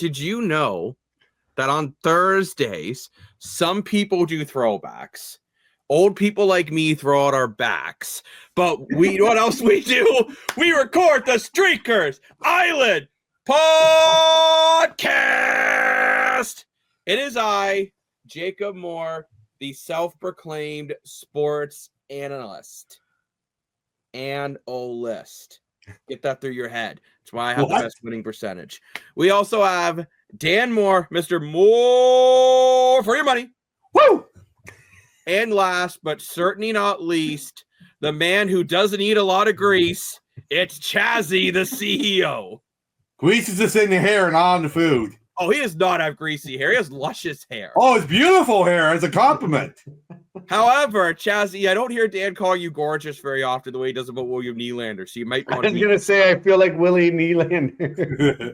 did you know that on Thursdays, some people do throwbacks? Old people like me throw out our backs. But what else we do? We record the Streakers Island Podcast. It is I, Jacob Moore, the self-proclaimed sports analyst and O-list. Get that through your head. That's why I have the best winning percentage. We also have Dan Moore, Mr. Moore for your money. Woo! And last, but certainly not least, the man who doesn't eat a lot of grease. It's Chazzy, the CEO. Grease is just in the hair and on the food. Oh, he does not have greasy hair. He has luscious hair. Oh, it's beautiful hair. It's a compliment. However, Chazzy, I don't hear Dan call you gorgeous very often the way he does about William Nylander. So you might want I was going to say, I feel like Willie Nylander.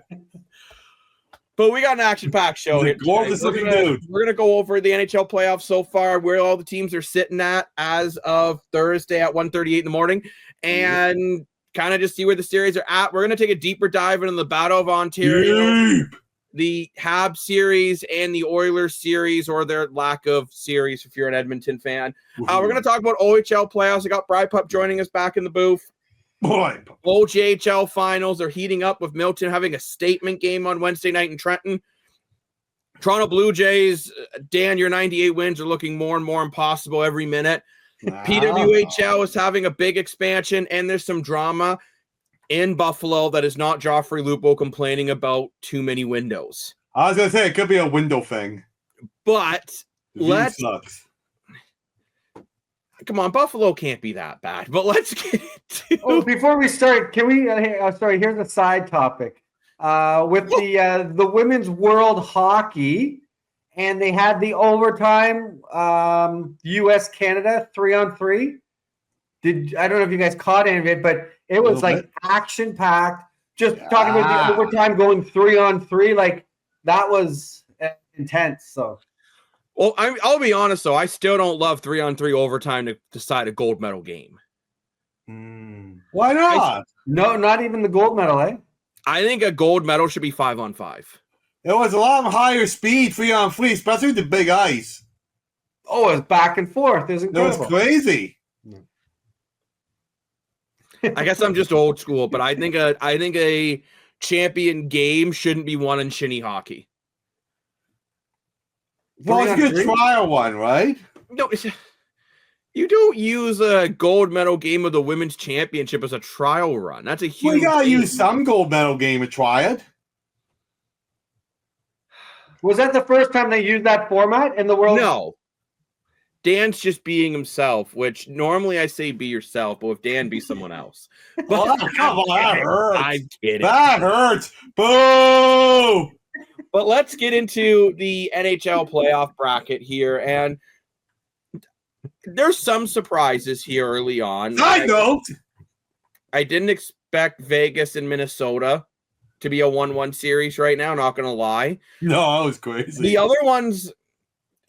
But we got an action-packed show here. Gorgeous looking dude. We're going to go over the NHL playoffs so far, where all the teams are sitting at as of Thursday at 1:38 in the morning, and kind of just see where the series are at. We're going to take a deeper dive into the Battle of Ontario, the Habs series, and the Oilers series, or their lack of series if you're an Edmonton fan. We're going to talk about OHL playoffs. I got Bri Pup joining us back in the booth. Boy. OJHL Finals are heating up with Milton having a statement game on Wednesday night in Trenton. Toronto Blue Jays, Dan, your 98 wins are looking more and more impossible every minute. Wow. PWHL is having a big expansion, and there's some drama in Buffalo that is not Joffrey Lupo complaining about too many windows. I was going to say, it could be a window thing. But sucks. Come on, Buffalo can't be that bad. But let's get into before we start, can we here's a side topic. With the women's world hockey, and they had the overtime US Canada 3-on-3. I don't know if you guys caught any of it, but it was like action packed. Just talking about the overtime going 3-on-3, like that was intense. So. Well, I'll be honest, though. I still don't love 3-on-3 overtime to decide a gold medal game. Why not? No, not even the gold medal, eh? I think a gold medal should be 5-on-5. It was a lot higher speed 3-on-3, especially with the big ice. Oh, it was back and forth. It was incredible. It was crazy. I guess I'm just old school, but I think a champion game shouldn't be won in shinny hockey. Well, it's a good trial one, right? No, you don't use a gold medal game of the women's championship as a trial run. That's a huge. Well, you gotta use some gold medal game to try it. Was that the first time they used that format in the world? No. Dan's just being himself, which normally I say be yourself, but with Dan, be someone else. But come on, that hurts. I'm kidding. That hurts. Boo! But let's get into the NHL playoff bracket here. And there's some surprises here early on. Side note. I didn't expect Vegas and Minnesota to be a 1-1 series right now, not going to lie. No, that was crazy. The other ones,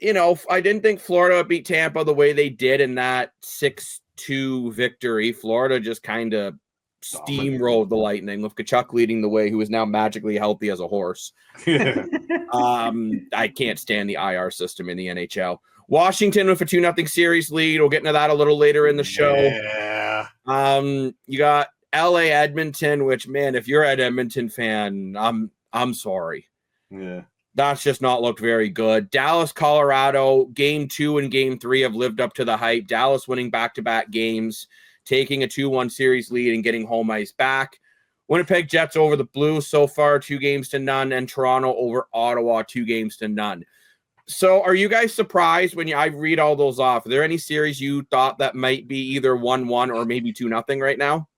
I didn't think Florida beat Tampa the way they did in that 6-2 victory. Florida just kind of steamrolled the Lightning with Kachuk leading the way, who is now magically healthy as a horse. I can't stand the IR system in the NHL. Washington with a 2-0 series lead. We'll get into that a little later in the show. Yeah. You got LA Edmonton, which, man, if you're an Edmonton fan, I'm sorry. Yeah. That's just not looked very good. Dallas, Colorado, game 2 and game 3 have lived up to the hype. Dallas winning back-to-back games, taking a 2-1 series lead and getting home ice back. Winnipeg Jets over the Blues so far, 2-0, and Toronto over Ottawa, 2-0. So are you guys surprised when I read all those off? Are there any series you thought that might be either 1-1 or maybe 2-0 right now?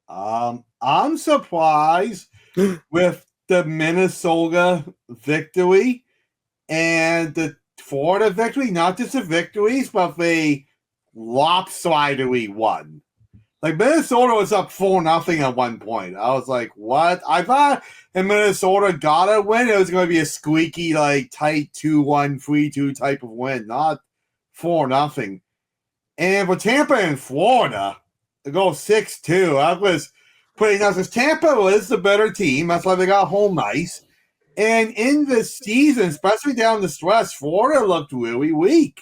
I'm surprised with the Minnesota victory and the Florida victory, not just the victories, but the lopsidedly one. Like, Minnesota was up 4-0 at one point. I was like, what? I thought if Minnesota got a win, it was going to be a squeaky, like, tight 2-1, 3-2 type of win, not 4-0. And for Tampa and Florida to go 6-2, that was pretty nice. Because Tampa was the better team. That's why they got home ice. And in this season, especially down the stretch, Florida looked really weak.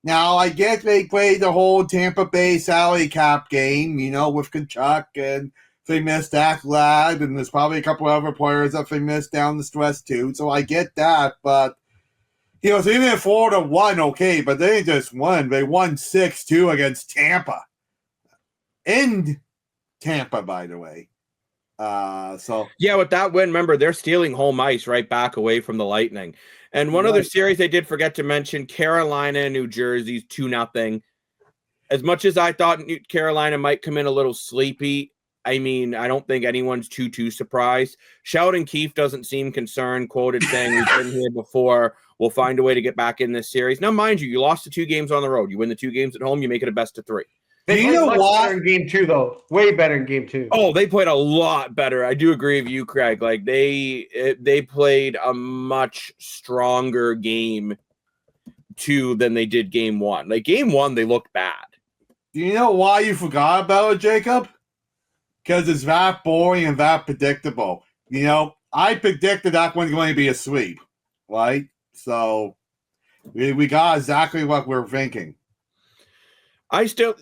Now, I get they played the whole Tampa Bay salary cap game, with Kachuk, and they missed Lad, and there's probably a couple other players that they missed down the stretch too. So I get that, but so even if Florida won, okay, but they didn't just won. They won 6-2 against Tampa. In Tampa, by the way. Yeah, with that win, remember, they're stealing home ice right back away from the Lightning. And one other series I did forget to mention, Carolina and New Jersey's 2-0. As much as I thought Carolina might come in a little sleepy, I mean, I don't think anyone's too surprised. Sheldon Keefe doesn't seem concerned, quoted saying, we've been here before. We'll find a way to get back in this series. Now, mind you lost the 2 games on the road. You win the 2 games at home, you make it a best of 3. They played much better in game 2, though. Way better in game 2. Oh, they played a lot better. I do agree with you, Craig. Like, they played a much stronger game 2 than they did game 1. Like, game 1, they looked bad. Do you know why you forgot about it, Jacob? Because it's that boring and that predictable. I predicted that one's going to be a sweep, right? So we got exactly what we're thinking.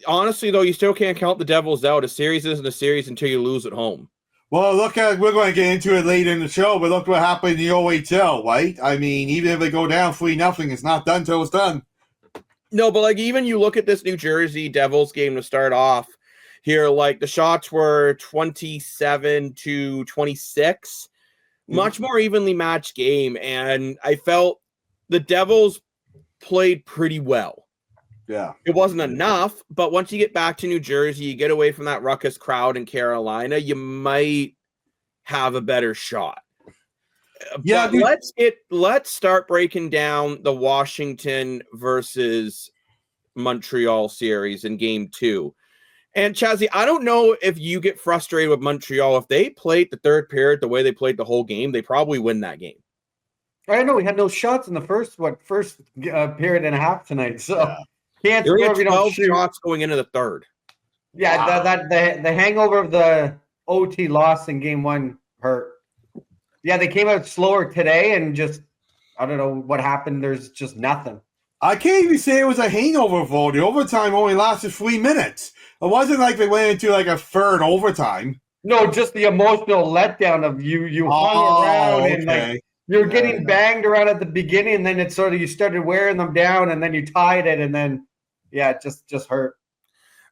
Honestly, though, you still can't count the Devils out. A series isn't a series until you lose at home. Well, we're going to get into it later in the show, but look what happened in the OHL, right? I mean, even if they go down 3-0, it's not done till it's done. No, but like even you look at this New Jersey Devils game to start off here, like the shots were 27-26, much more evenly matched game, and I felt the Devils played pretty well. Yeah. It wasn't enough, but once you get back to New Jersey, you get away from that ruckus crowd in Carolina, you might have a better shot. Yeah, but let's start breaking down the Washington versus Montreal series in game 2. And Chazzy, I don't know if you get frustrated with Montreal. If they played the third period the way they played the whole game, they probably win that game. I know we had no shots in the first period and a half tonight. So can't there were 12 shoot. Shots going into the third. Yeah, wow. The hangover of the OT loss in game 1 hurt. Yeah, they came out slower today and just, I don't know what happened. There's just nothing. I can't even say it was a hangover vote. The overtime only lasted 3 minutes. It wasn't like they went into like a third overtime. No, just the emotional letdown of you hung around and like you're getting banged around at the beginning, and then it's sort of you started wearing them down, and then you tied it, and then it just hurt.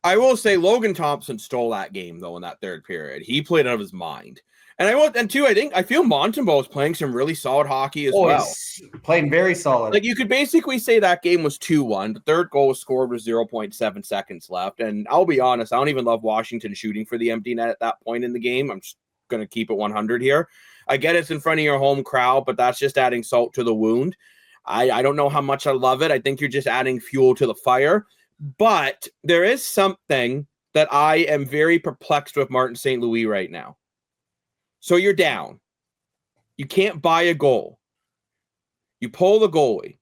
I will say Logan Thompson stole that game though in that third period. He played out of his mind. And I feel Montembeault is playing some really solid hockey as well. He's playing very solid. Like you could basically say that game was 2-1. The third goal was scored with 0.7 seconds left. And I'll be honest, I don't even love Washington shooting for the empty net at that point in the game. I'm just going to keep it 100 here. I get it's in front of your home crowd, but that's just adding salt to the wound. I don't know how much I love it. I think you're just adding fuel to the fire. But there is something that I am very perplexed with Martin St. Louis right now. So you're down. You can't buy a goal. You pull the goalie.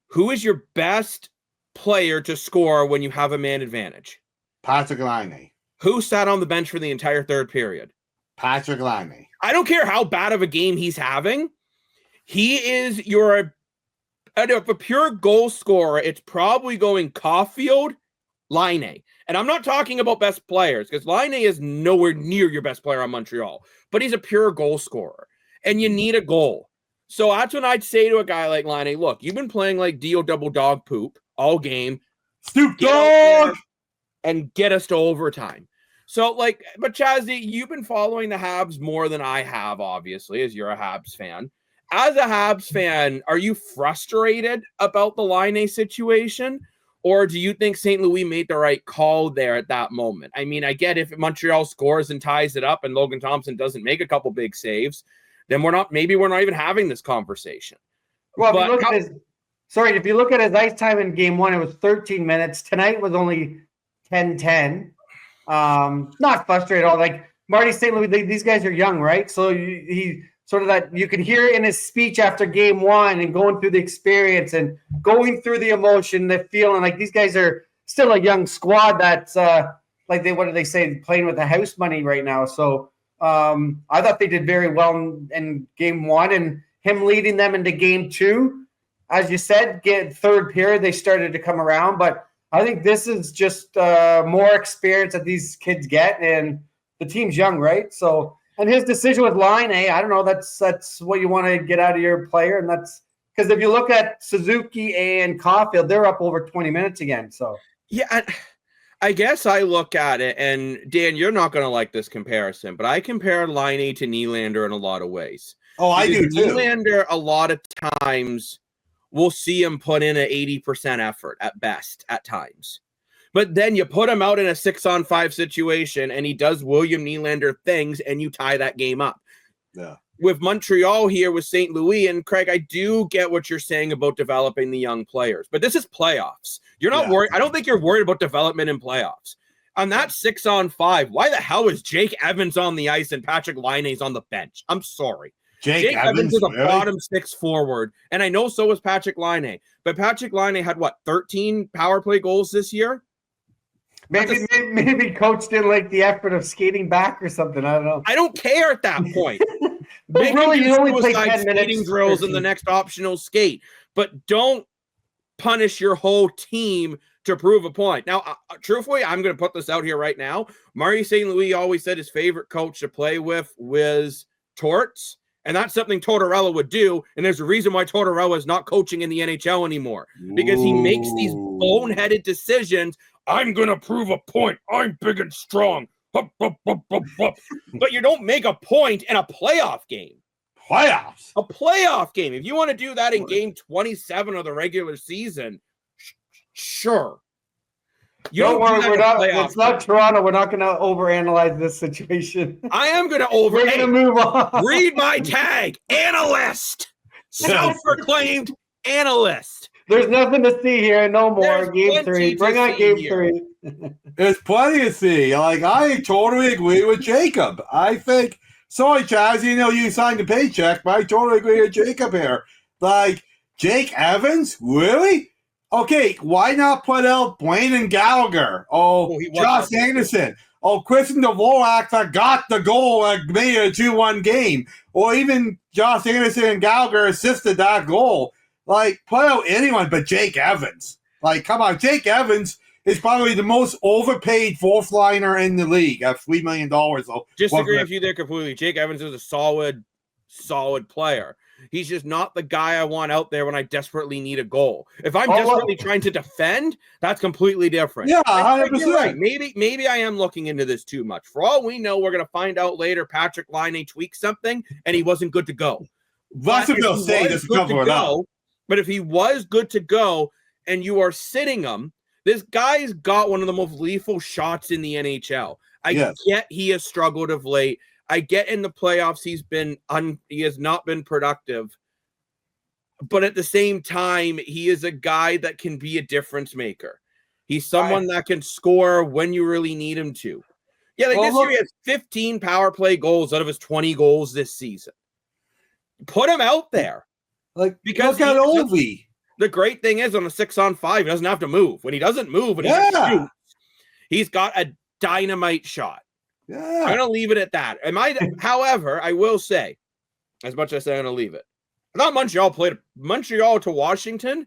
Who is your best player to score when you have a man advantage? Patrick Laine. Who sat on the bench for the entire third period? Patrick Laine. I don't care how bad of a game he's having. He is a pure goal scorer. It's probably going Caulfield, Laine. And I'm not talking about best players because Laine is nowhere near your best player on Montreal, but he's a pure goal scorer and you need a goal. So that's when I'd say to a guy like Laine, look, you've been playing like Dio double dog poop all game. Stoop dog! And get us to overtime. So but Chazzy, you've been following the Habs more than I have, obviously, as you're a Habs fan. As a Habs fan, are you frustrated about the Laine situation? Or do you think St. Louis made the right call there at that moment? I mean, I get if Montreal scores and ties it up and Logan Thompson doesn't make a couple big saves, then we're not even having this conversation. Well, if you look at his ice time in game 1, it was 13 minutes. Tonight was only 10-10. Not frustrated at all. Like Marty St. Louis, these guys are young, right? So he sort of that you could hear in his speech after game 1 and going through the experience and going through the emotion, the feeling like these guys are still a young squad that's what do they say, playing with the house money right now. So I thought they did very well in game one, and him leading them into game two, as you said, third period, they started to come around. But I think this is just more experience that these kids get, and the team's young, right? So, and his decision with Line A, I don't know, that's what you want to get out of your player, and that's because if you look at Suzuki and Caulfield, they're up over 20 minutes again. So yeah, I guess I look at it, and Dan, you're not going to like this comparison, but I compare Line A to Nylander in a lot of ways. Oh, I do too. Nylander, a lot of times, we'll see him put in an 80% effort at best at times. But then you put him out in a 6-on-5 situation, and he does William Nylander things, and you tie that game up. Yeah. With Montreal here with St. Louis, and Craig, I do get what you're saying about developing the young players, but this is playoffs. You're not worried. I don't think you're worried about development in playoffs. On that 6-on-5, why the hell is Jake Evans on the ice and Patrick Laine's on the bench? I'm sorry. Jake Evans is a bottom six forward, and I know so was Patrick Laine. But Patrick Laine had, 13 power play goals this year? Maybe coach didn't like the effort of skating back or something. I don't know. I don't care at that point. But really, you only play 10 minutes. Drills in the next optional skate, but don't punish your whole team to prove a point. Now, truthfully, I'm going to put this out here right now. Marty St. Louis always said his favorite coach to play with was Torts, and that's something Tortorella would do. And there's a reason why Tortorella is not coaching in the NHL anymore, because he makes these boneheaded decisions. I'm going to prove a point. I'm big and strong. But you don't make a point in a playoff game. Playoffs? A playoff game. If you want to do that in game 27 of the regular season, sure. Don't worry, it's not Toronto. We're not going to overanalyze this situation. I am going to We're going to move on. Read my tag. Analyst. Self-proclaimed analyst. There's nothing to see here. No more. Game 3. Bring on game 3. There's plenty to see. I totally agree with Jacob. I think, sorry, Chaz, you signed the paycheck, but I totally agree with Jacob here. Jake Evans? Really? Okay, why not put out Blaine and Gallagher? Josh Anderson. Christian Dvorak that got the goal and made it a 2-1 game. Or even Josh Anderson and Gallagher assisted that goal. Put out anyone but Jake Evans. Come on, Jake Evans is probably the most overpaid fourth liner in the league at $3 million. Disagree with you there completely. Jake Evans is a solid player. He's just not the guy I want out there when I desperately need a goal. If I'm desperately trying to defend, that's completely different. Yeah, 100%. Right. Maybe I am looking into this too much. For all we know, we're going to find out later Patrick Laine tweaked something and he wasn't good to go. That's what they'll say. Just cover it up. But if he was good to go and you are sitting him, this guy's got one of the most lethal shots in the NHL. I get he has struggled of late. I get in the playoffs he has not been productive. But at the same time, he is a guy that can be a difference maker. He's someone that can score when you really need him to. Yeah, this year he has 15 power play goals out of his 20 goals this season. Put him out there. Because look at Ovi. The great thing is on a 6-on-5, he doesn't have to move. When he doesn't move and he shoots, he's got a dynamite shot. Yeah. I'm going to leave it at that. However, I will say, as much as I'm going to leave it, I thought Montreal played Montreal to Washington.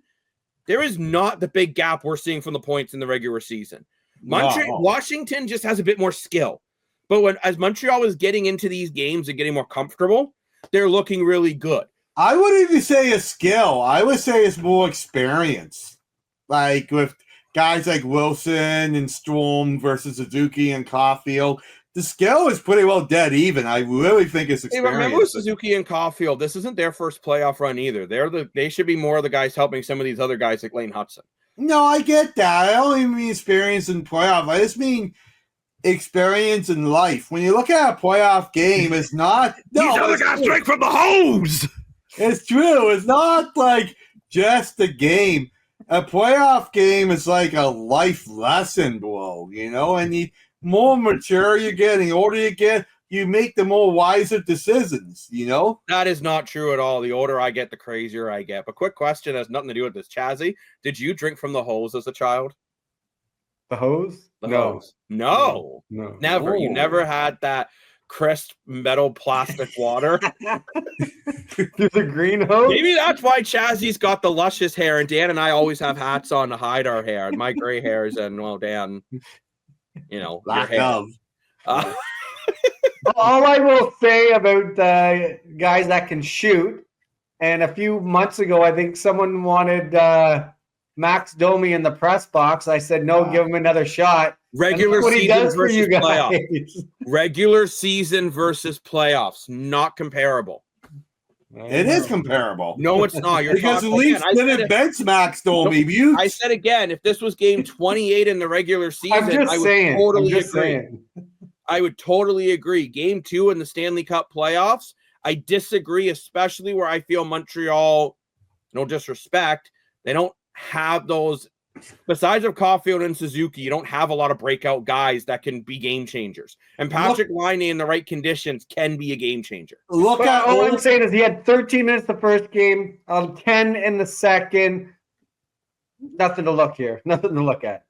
There is not the big gap we're seeing from the points in the regular season. Washington just has a bit more skill. But as Montreal is getting into these games and getting more comfortable, they're looking really good. I wouldn't even say a skill. I would say it's more experience. With guys like Wilson and Storm versus Suzuki and Caulfield. The skill is pretty well dead even. I really think it's experience. Hey, remember Suzuki and Caulfield, this isn't their first playoff run either. They should be more of the guys helping some of these other guys like Lane Hudson. No, I get that. I don't even mean experience in playoff. I just mean experience in life. When you look at a playoff game, it's not... These other guys drink from the hose! It's true. It's not just a game. A playoff game is like a life lesson, bro, and the more mature you get, the older you get, you make the more wiser decisions, That is not true at all. The older I get, the crazier I get. But quick question has nothing to do with this. Chazzy, did you drink from the hose as a child? The hose? The hose. No. Never. You never had that crisp metal plastic water. Through the greenhouse. Maybe that's why Chazzy's got the luscious hair, and Dan and I always have hats on to hide our hair. My gray hairs, and well, Dan, you know, Lack your hair. of. All I will say about guys that can shoot, and a few months ago, I think someone wanted Max Domi in the press box. I said, no, give him another shot. Regular what he does season for you versus guys. playoffs. Regular season versus playoffs. Not comparable. It is comparable. No, it's not. You're Because at talking least again. didn't bench Max Domi. You I said again, if this was game 28 in the regular season, I'm just I would saying. totally I'm just agree. saying. I would totally agree. Game 2 in the Stanley Cup playoffs, I disagree, especially where I feel Montreal, no disrespect, they don't have those. Besides of Caulfield and Suzuki, you don't have a lot of breakout guys that can be game changers. And Patrick Laine in the right conditions can be a game changer. look But at all I'm saying is he had 13 minutes the first game, 10 in the second. Nothing to look here. Nothing to look at.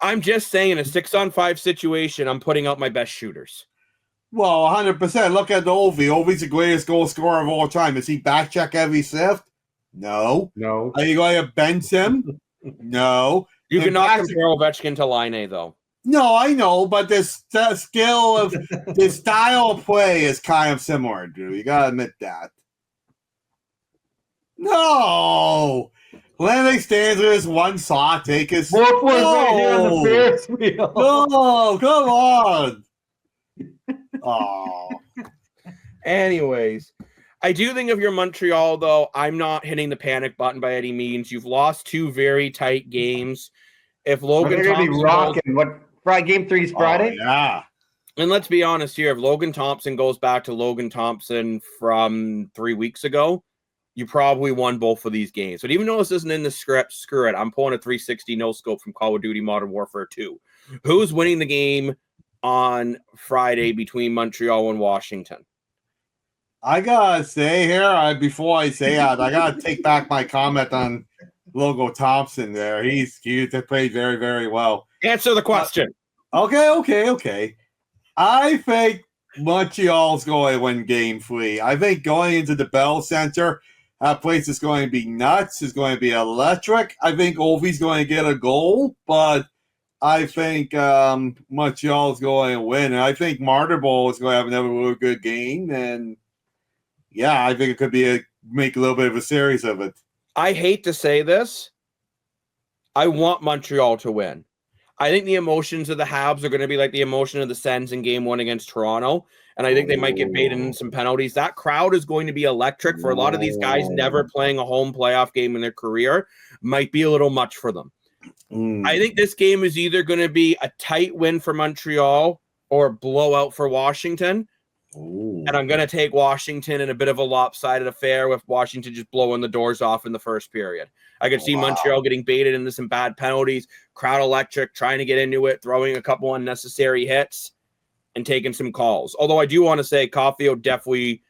I'm just saying, in a 6-on-5 situation, I'm putting out my best shooters. Well, 100%. Look at Ovi. Ovi's the greatest goal scorer of all time. Is he back check every shift? No. No. Are you going to bench him? No. You And cannot Patrick- compare Ovechkin to Laine, though. No, I know, but the skill of the style of play is kind of similar, Drew. You gotta admit that. No, Lennox stands with his one shot, take his. Both was right here on the Ferris wheel. No, come on. Oh, Anyways, I do think if you're Montreal, though, I'm not hitting the panic button by any means. You've lost 2 very tight games. If Logan They're gonna be Thompson rocking. What Friday? Game 3 is Friday. yeah. and let's be honest here, if Logan Thompson goes back to Logan Thompson from 3 weeks ago, you probably won both of these games. But even though this isn't in the script, screw it. I'm pulling a 360 no scope from Call of Duty Modern Warfare 2. Who's winning the game on Friday between Montreal and Washington? I gotta say here, before I say that, I gotta take back my comment on Logo Thompson there. He's played very, very well. Answer the question. Okay. I think Montreal's going to win game 3. I think going into the Bell Center, that place is going to be nuts. It's going to be electric. I think Ovi's going to get a goal, but I think Montreal's going to win. And I think Martyrball is going to have another really good game. And yeah, I think it could make a little bit of a series of it. I hate to say this. I want Montreal to win. I think the emotions of the Habs are going to be like the emotion of the Sens in game 1 against Toronto. And I think they might get baited in some penalties. That crowd is going to be electric for a lot of these guys never playing a home playoff game in their career. Might be a little much for them. I think this game is either going to be a tight win for Montreal or a blowout for Washington. And I'm going to take Washington in a bit of a lopsided affair with Washington just blowing the doors off in the first period. I could see Montreal getting baited into some bad penalties, crowd electric, trying to get into it, throwing a couple unnecessary hits, and taking some calls. Although I do want to say Caulfield definitely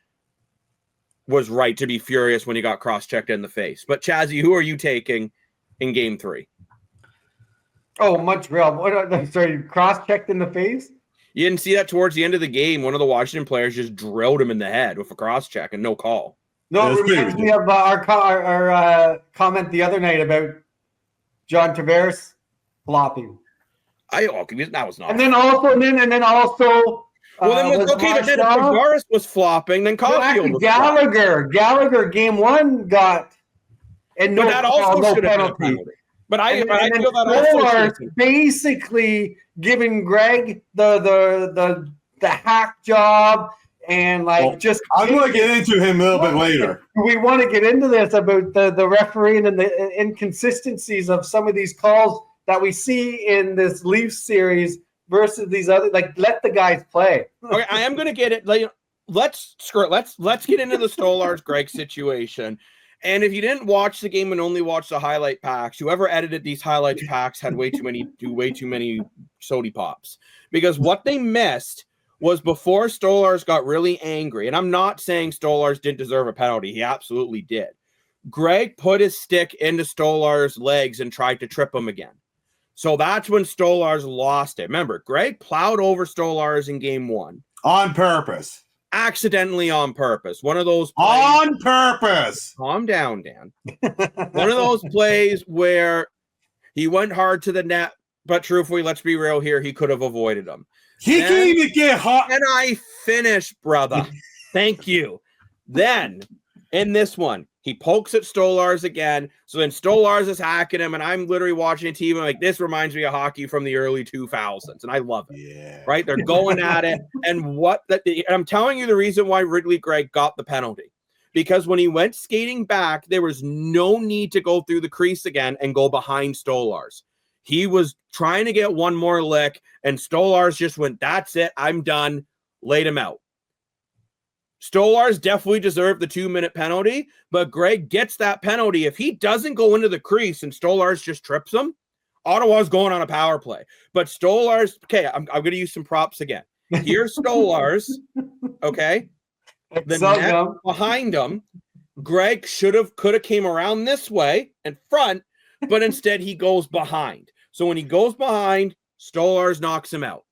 was right to be furious when he got cross-checked in the face. But Chazzy, who are you taking in game 3? Oh, Montreal. Sorry, cross-checked in the face? You didn't see that towards the end of the game. One of the Washington players just drilled him in the head with a cross-check and no call. No, it reminds me of our comment the other night about John Tavares flopping. That was not. And then also, well, then if Tavares was flopping, then Caulfield was flopping. Gallagher, game 1 got and no, that also no should have been a penalty. penalty. But I feel that also basically giving Greg the hack job and just. I'm going to get into him a little bit later. We want to get into this about the refereeing and the inconsistencies of some of these calls that we see in this Leafs series versus these other. Let the guys play. Okay, I am going to get it. Let's get into the Stolarz Greg situation. And if you didn't watch the game and only watched the highlight packs, whoever edited these highlights packs had way too many sody pops. Because what they missed was before Stolarz got really angry, and I'm not saying Stolarz didn't deserve a penalty. He absolutely did. Greg put his stick into Stolarz' legs and tried to trip him again. So that's when Stolarz lost it. Remember, Greg plowed over Stolarz in game 1. On purpose. Accidentally on purpose. One of those plays, On purpose. calm down, Dan. One of those plays where he went hard to the net, but truthfully, let's be real here, he could have avoided them. He can even get hot. And I finish, brother. Thank you. Then, in this one, he pokes at Stolars again. So then Stolars is hacking him, and I'm literally watching a team. I'm like, this reminds me of hockey from the early 2000s, and I love it. Yeah. Right? They're going at it. And I'm telling you the reason why Ridley Gregg got the penalty. Because when he went skating back, there was no need to go through the crease again and go behind Stolars. He was trying to get one more lick, and Stolars just went, that's it, I'm done, laid him out. Stolars definitely deserved the 2-minute penalty, but Gregg gets that penalty. If he doesn't go into the crease and Stolars just trips him, Ottawa's going on a power play. But Stolars, okay, I'm going to use some props again. Here's Stolars, okay? The net behind him, Gregg could have came around this way and front, but instead he goes behind. So when he goes behind, Stolars knocks him out.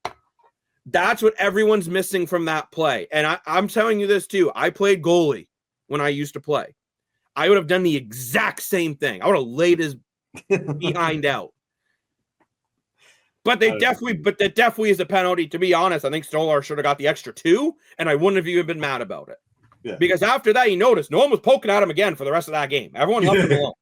That's what everyone's missing from that play. And I'm telling you this too. I played goalie when I used to play. I would have done the exact same thing. I would have laid his behind out. But that definitely is a penalty. To be honest, I think Stolar should have got the extra 2, and I wouldn't have even been mad about it. Yeah. Because after that, you notice no one was poking at him again for the rest of that game. Everyone left him alone.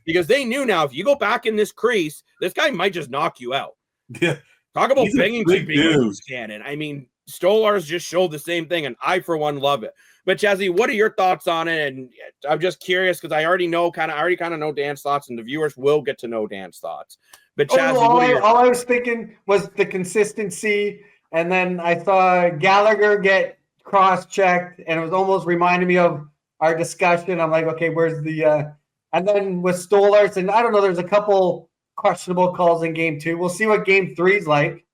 Because they knew now if you go back in this crease, this guy might just knock you out. Yeah. Talk about banging some loose cannon. I mean, Stolars just showed the same thing, and I, for one, love it. But, Chazzy, what are your thoughts on it? And I'm just curious because I already kind of know Dan's thoughts, and the viewers will get to know Dan's thoughts. But, Chazzy, all I was thinking was the consistency, and then I saw Gallagher get cross-checked, and it was almost reminding me of our discussion. I'm like, okay, where's the and then with Stolars, and I don't know, there's a couple questionable calls in game 2. We'll see what game 3 is like,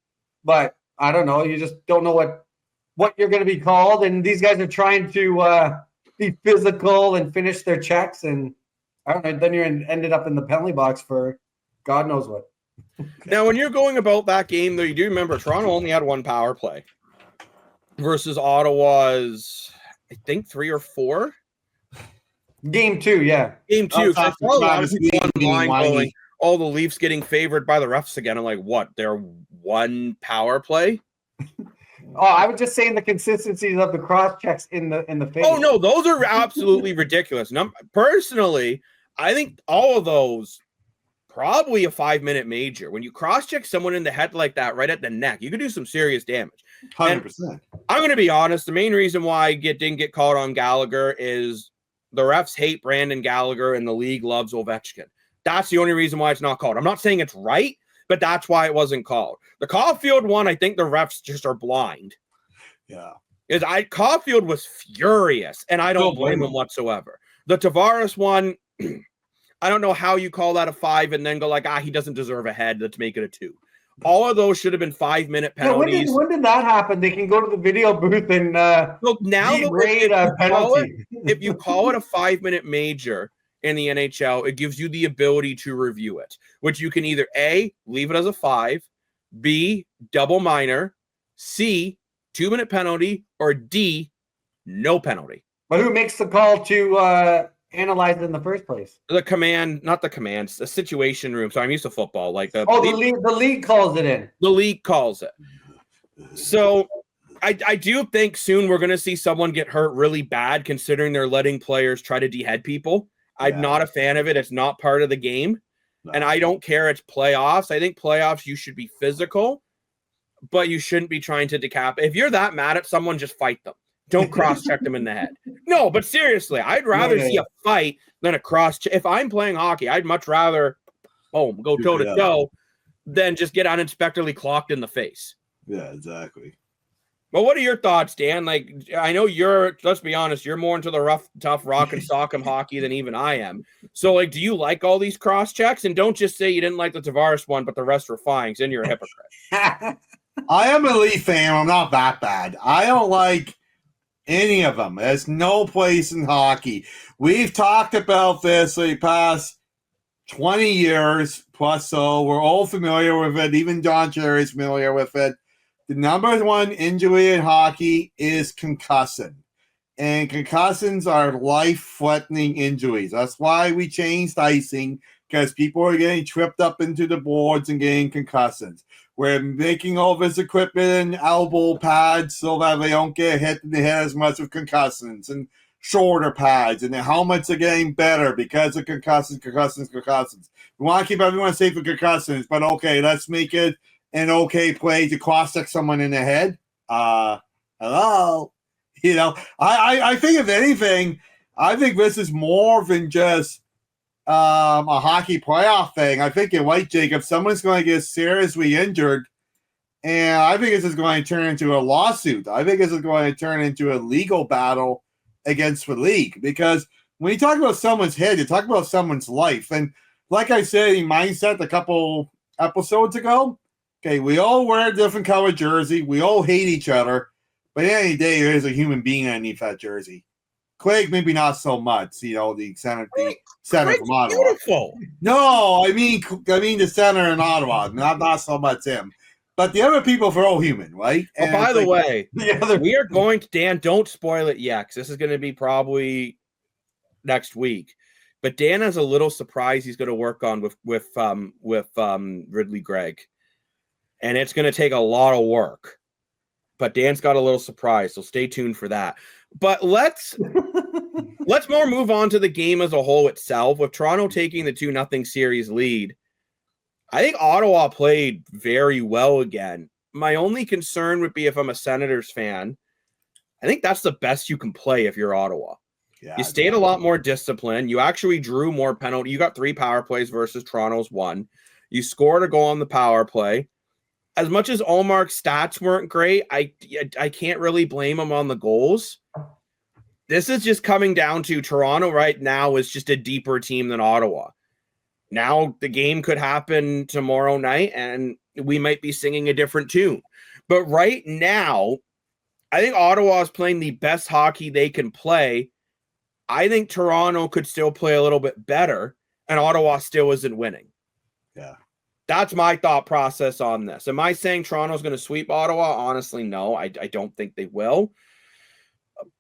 but I don't know. You just don't know what you're going to be called, and these guys are trying to be physical and finish their checks, and I don't know. Then you ended up in the penalty box for God knows what. Now, when you're going about that game, though, you do remember Toronto only had 1 power play versus Ottawa's, I think, 3 or 4. Game 2, yeah. Game 2. I saw a lot of people online going, all the Leafs getting favored by the refs again. I'm like, what? They're 1 power play? I was just saying the consistencies of the cross checks in the face. Oh no, those are absolutely ridiculous. Personally, I think all of those probably a 5-minute major. When you cross check someone in the head like that, right at the neck, you could do some serious damage. 100%. I'm going to be honest. The main reason why I didn't get called on Gallagher is the refs hate Brandon Gallagher and the league loves Ovechkin. That's the only reason why it's not called. I'm not saying it's right, but that's why it wasn't called. The Caulfield one, I think the refs just are blind. Yeah. Caulfield was furious, and I don't blame him whatsoever. The Tavares one, I don't know how you call that a 5 and then go like, he doesn't deserve a head. Let's make it a 2. All of those should have been 5-minute penalties. When did that happen? They can go to the video booth and look now. If you call it a 5-minute major in the NHL, it gives you the ability to review it, which you can either A, leave it as a 5, B, double minor, C, 2-minute penalty, or D, no penalty. But who makes the call to analyze it in the first place? The situation room. So I'm used to football. The league calls it in. The league calls it. So I do think soon we're going to see someone get hurt really bad, considering they're letting players try to dehead people. I'm not a fan of it. It's not part of the game. No. And I don't care. It's playoffs. I think playoffs, you should be physical, but you shouldn't be trying to decapitate. If you're that mad at someone, just fight them. Don't cross-check them in the head. No, but seriously, I'd rather see a fight than a cross-check. If I'm playing hockey, I'd much rather go toe-to-toe than just get uninspectedly clocked in the face. Yeah, exactly. But what are your thoughts, Dan? I know let's be honest, you're more into the rough, tough rock and sock'em hockey than even I am. So, do you like all these cross-checks? And don't just say you didn't like the Tavares one, but the rest were fine, because then you're a hypocrite. I am a Leaf fan. I'm not that bad. I don't like any of them. There's no place in hockey. We've talked about this the past 20 years plus, so we're all familiar with it. Even John Cherry's familiar with it. the number one injury in hockey is concussion. And concussions are life-threatening injuries. That's why we changed icing, because people are getting tripped up into the boards and getting concussions. We're making all this equipment and elbow pads so that they don't get hit in the head as much with concussions, and shoulder pads, and the helmets are getting better because of concussions. We want to keep everyone safe with concussions, but okay, let's make it an okay play to cross-check someone in the head. Hello? You know, I think if anything, I think this is more than just a hockey playoff thing. I think you're right, Jacob. Someone's going to get seriously injured, and I think this is going to turn into a lawsuit. I think this is going to turn into a legal battle against the league, because when you talk about someone's head, you talk about someone's life. And like I said in Mindset a couple episodes ago, okay, we all wear a different color jersey. We all hate each other. But at the end of the day, there is a human being underneath that jersey. Craig, maybe not so much, you know, the center from Ottawa. Beautiful. No, I mean the center in Ottawa, not so much him. But the other people are all human, right? Oh, by the way, we are going to, Dan, don't spoil it yet, because this is going to be probably next week. But Dan has a little surprise he's going to work on with Ridley Gregg. And it's going to take a lot of work. But Dan's got a little surprise, so stay tuned for that. But let's more move on to the game as a whole itself. With Toronto taking the 2-0 series lead, I think Ottawa played very well again. My only concern would be if I'm a Senators fan, I think that's the best you can play if you're Ottawa. Yeah, you stayed a lot more disciplined. You actually drew more penalty. You got 3 power plays versus Toronto's 1. You scored a goal on the power play. As much as Ullmark's stats weren't great, I can't really blame him on the goals. This is just coming down to Toronto right now is just a deeper team than Ottawa. Now the game could happen tomorrow night and we might be singing a different tune. But right now, I think Ottawa is playing the best hockey they can play. I think Toronto could still play a little bit better, and Ottawa still isn't winning. Yeah. That's my thought process on this. Am I saying Toronto's going to sweep Ottawa? Honestly, no. I don't think they will.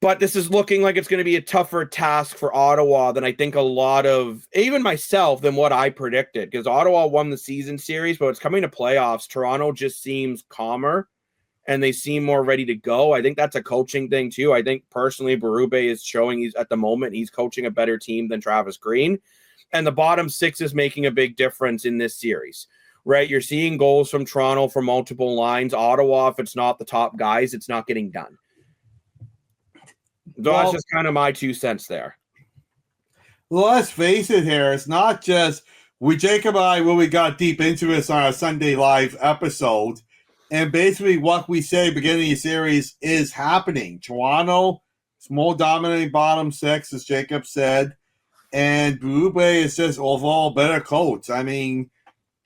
But this is looking like it's going to be a tougher task for Ottawa than I think a lot of, even myself, than what I predicted. Because Ottawa won the season series, but it's coming to playoffs. Toronto just seems calmer, and they seem more ready to go. I think that's a coaching thing, too. I think, personally, Berube is showing at the moment he's coaching a better team than Travis Green. And the bottom 6 is making a big difference in this series, right? You're seeing goals from Toronto from multiple lines. Ottawa, if it's not the top guys, it's not getting done. So that's just kind of my 2 cents there. Well, let's face it here. It's not just Jacob and I, when we got deep into this on our Sunday Live episode, and basically what we say beginning of the series is happening. Toronto is more dominating bottom 6, as Jacob said. And Berube is just overall better coach. I mean,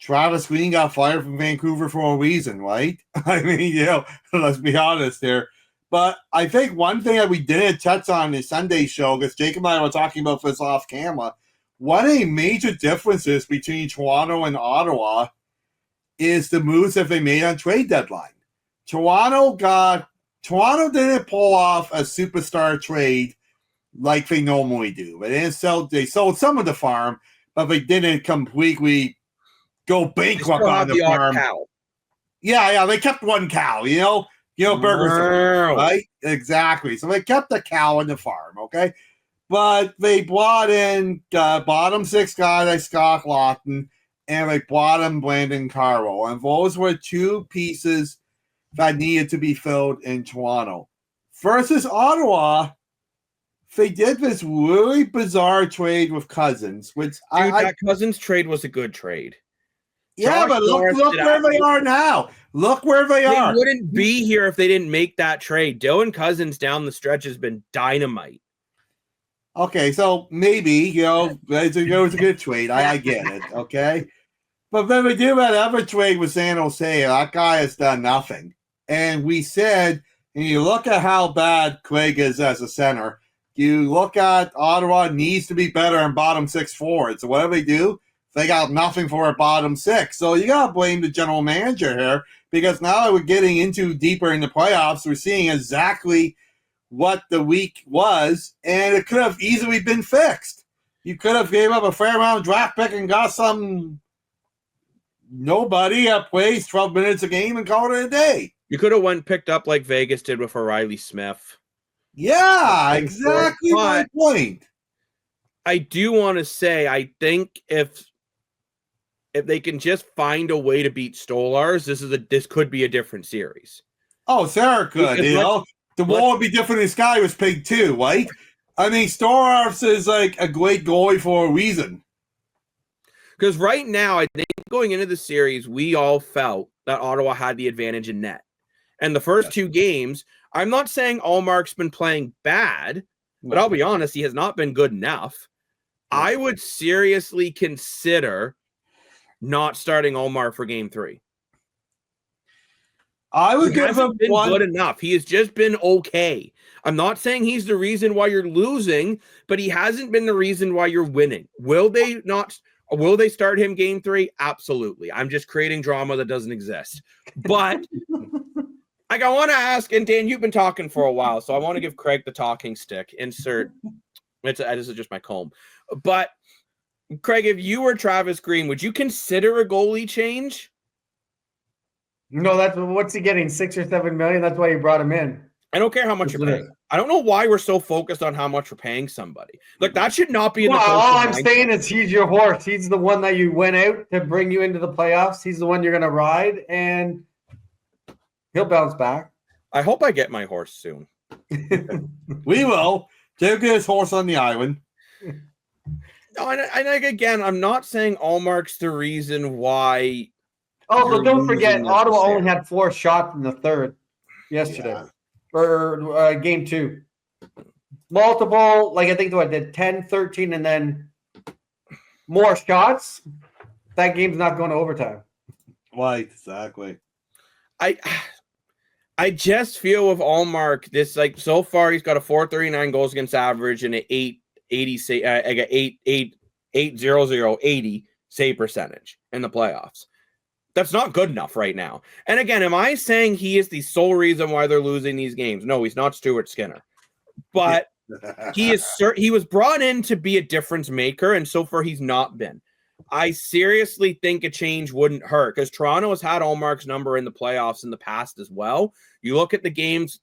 Travis Green got fired from Vancouver for a reason, right? I mean, let's be honest here. But I think one thing that we didn't touch on in the Sunday show, because Jacob and I were talking about this off camera, one of the major differences between Toronto and Ottawa is the moves that they made on trade deadline. Toronto didn't pull off a superstar trade like they normally do. They sold some of the farm, but they didn't completely go bankrupt on the farm. Cow. Yeah, they kept one cow, burgers, right? Exactly. So they kept the cow on the farm, okay? But they brought in bottom 6 guy like Scott Lawton, and they brought in Brandon Carroll. And those were 2 pieces that needed to be filled in Toronto. Versus Ottawa, they did this really bizarre trade with Cousins, which that Cousins trade was a good trade. Yeah, but look where they are now. Look where they are. They wouldn't be here if they didn't make that trade. Dylan Cousins down the stretch has been dynamite. Okay, so maybe, it was a good trade. I get it, okay? But then we do that other trade with San Jose. That guy has done nothing. And we said, and you look at how bad Craig is as a center, you look at Ottawa needs to be better in bottom 6 forwards. So whatever they do, they got nothing for a bottom 6. So you got to blame the general manager here because now we're getting into deeper in the playoffs. We're seeing exactly what the week was, and it could have easily been fixed. You could have gave up a fair amount of draft pick and got some nobody that plays 12 minutes a game and called it a day. You could have went picked up like Vegas did with O'Reilly Smith. Yeah, exactly my point. I do want to say, I think if they can just find a way to beat Stolars, this could be a different series. Oh, Sarah could, the wall would be different if Sky was picked too, right? I mean, Stolars is like a great goalie for a reason. Because right now, I think going into the series, we all felt that Ottawa had the advantage in net. And the first two games, I'm not saying Allmark's been playing bad, but I'll be honest, he has not been good enough. I would seriously consider not starting Allmark for game 3. I would give him good enough. He has just been okay. I'm not saying he's the reason why you're losing, but he hasn't been the reason why you're winning. Will they start him game 3? Absolutely. I'm just creating drama that doesn't exist. But I want to ask, and Dan, you've been talking for a while, so I want to give Craig the talking stick. Insert. This is just my comb. But Craig, if you were Travis Green, would you consider a goalie change? No, what's he getting? 6 or 7 million? That's why you brought him in. I don't care how much you're paying. I don't know why we're so focused on how much we're paying somebody. Look, that should not be in the all I'm saying is he's your horse. He's the one that you went out to bring you into the playoffs. He's the one you're going to ride, and he'll bounce back. I hope I get my horse soon. We will. Take his horse on the island. No, and again, I'm not saying Allmark's the reason why. Oh, so don't forget, Ottawa only had 4 shots in the third yesterday, or game 2. Multiple, I think they did 10, 13, and then more shots. That game's not going to overtime. Right, exactly. I just feel with Allmark, this so far he's got a 439 goals against average and an 880 save percentage in the playoffs. That's not good enough right now. And again, am I saying he is the sole reason why they're losing these games? No, he's not Stuart Skinner. But he was brought in to be a difference maker, and so far he's not been. I seriously think a change wouldn't hurt because Toronto has had Allmark's number in the playoffs in the past as well. You look at the games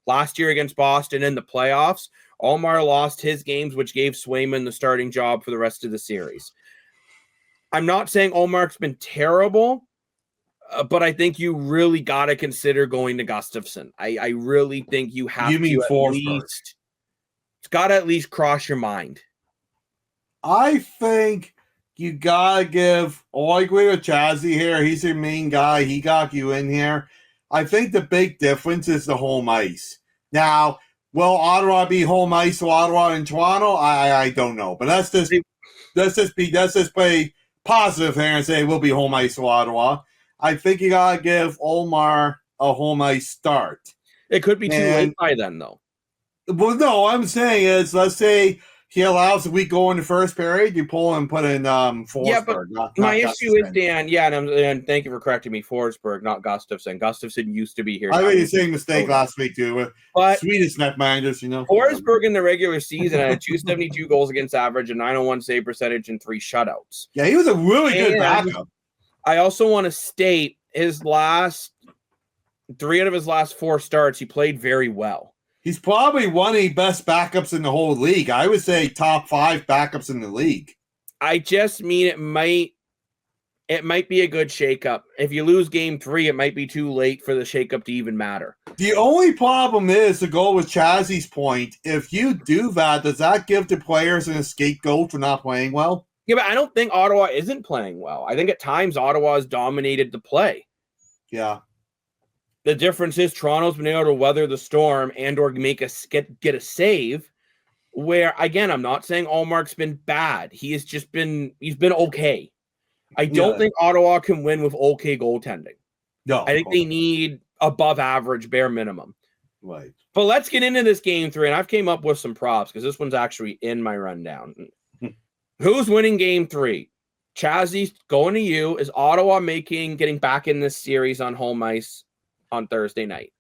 last year against Boston in the playoffs, Allmark lost his games, which gave Swayman the starting job for the rest of the series. I'm not saying Allmark's been terrible, but I think you really got to consider going to Gustafsson. I really think you have it's got to at least cross your mind. I think you gotta give. I agree with Chazzy here. He's your main guy. He got you in here. I think the big difference is the home ice. Now, will Ottawa be home ice to Ottawa in Toronto? I don't know, but let's just play positive here and say we'll be home ice to Ottawa. I think you gotta give Omar a home ice start. It could be too late by then, though. Well, no, I'm saying is let's say he allows the week go in the first period, you pull and put in Forsberg. Yeah, but my issue is, Dan, and thank you for correcting me, Forsberg, not Gustafsson. Gustafsson used to be here. I made the same mistake last week, too. But Swedish netminders, Forsberg in the regular season had 272 goals against average, a 901 save percentage, and 3 shutouts. Yeah, he was a really good backup. I also want to state his last 3 out of his last 4 starts, he played very well. He's probably one of the best backups in the whole league. I would say top 5 backups in the league. I just mean it might be a good shakeup. If you lose game 3, it might be too late for the shakeup to even matter. The only problem is, to go with Chazzy's point, if you do that, does that give the players an scapegoat for not playing well? Yeah, but I don't think Ottawa isn't playing well. I think at times Ottawa has dominated the play. Yeah. The difference is Toronto's been able to weather the storm and or make us get a save. Where again, I'm not saying Allmark's been bad. He's been okay. I don't think Ottawa can win with okay goaltending. No, I think they need above average bare minimum. Right. But let's get into this game 3, and I've came up with some props because this one's actually in my rundown. Who's winning game 3? Chazzy, going to you. Is Ottawa getting back in this series on home ice on Thursday night?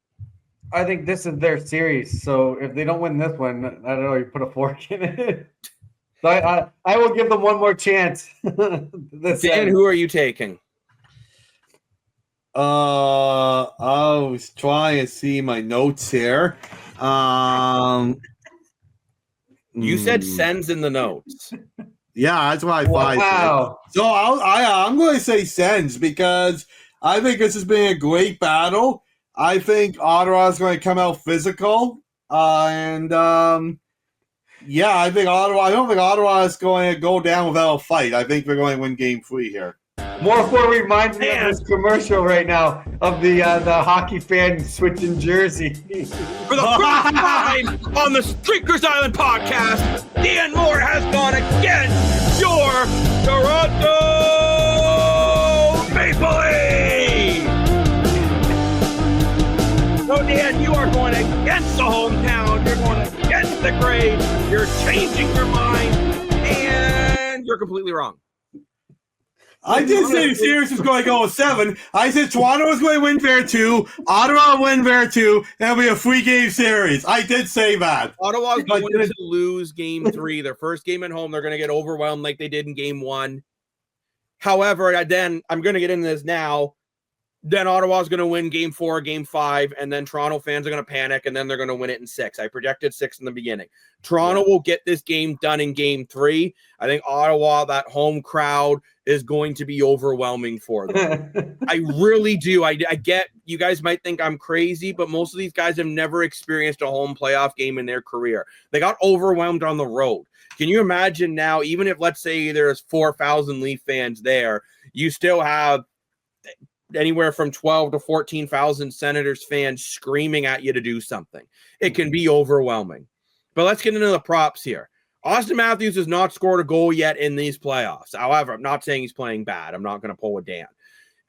I think this is their series. So if they don't win this one, I don't know, you put a fork in it. So I will give them one more chance. Dan, who are you taking? I was trying to see my notes here. You said Sens in the notes. Yeah, that's what I thought. Wow. So I'm going to say Sens because I think this has been a great battle. I think Ottawa is going to come out physical, I think Ottawa. I don't think Ottawa is going to go down without a fight. I think they're going to win Game 3 here. More reminds me of this commercial right now of the hockey fan switching jersey. For the first time on the Streakers Island podcast, Dan Moore has gone against your Toronto Maple Leafs. So Dan, you are going against the hometown. You're going against the grade. You're changing your mind, and you're completely wrong. I did say the series was going to go with 7. I said Toronto was going to win there 2, Ottawa will win there 2, and it'll be a 3-game series. I did say that. Ottawa's going to lose Game 3. Their first game at home, they're going to get overwhelmed like they did in Game 1. However, then I'm going to get into this now. Then Ottawa's going to win Game 4, Game 5, and then Toronto fans are going to panic, and then they're going to win it in 6. I projected 6 in the beginning. Toronto will get this game done in Game 3. I think Ottawa, that home crowd, is going to be overwhelming for them. I really do. I get you guys might think I'm crazy, but most of these guys have never experienced a home playoff game in their career. They got overwhelmed on the road. Can you imagine now, even if, let's say, there's 4,000 Leaf fans there, you still have anywhere from 12 to 14,000 Senators fans screaming at you to do something. It can be overwhelming. But let's get into the props here. Austin Matthews has not scored a goal yet in these playoffs. However, I'm not saying he's playing bad. I'm not going to pull a Dan.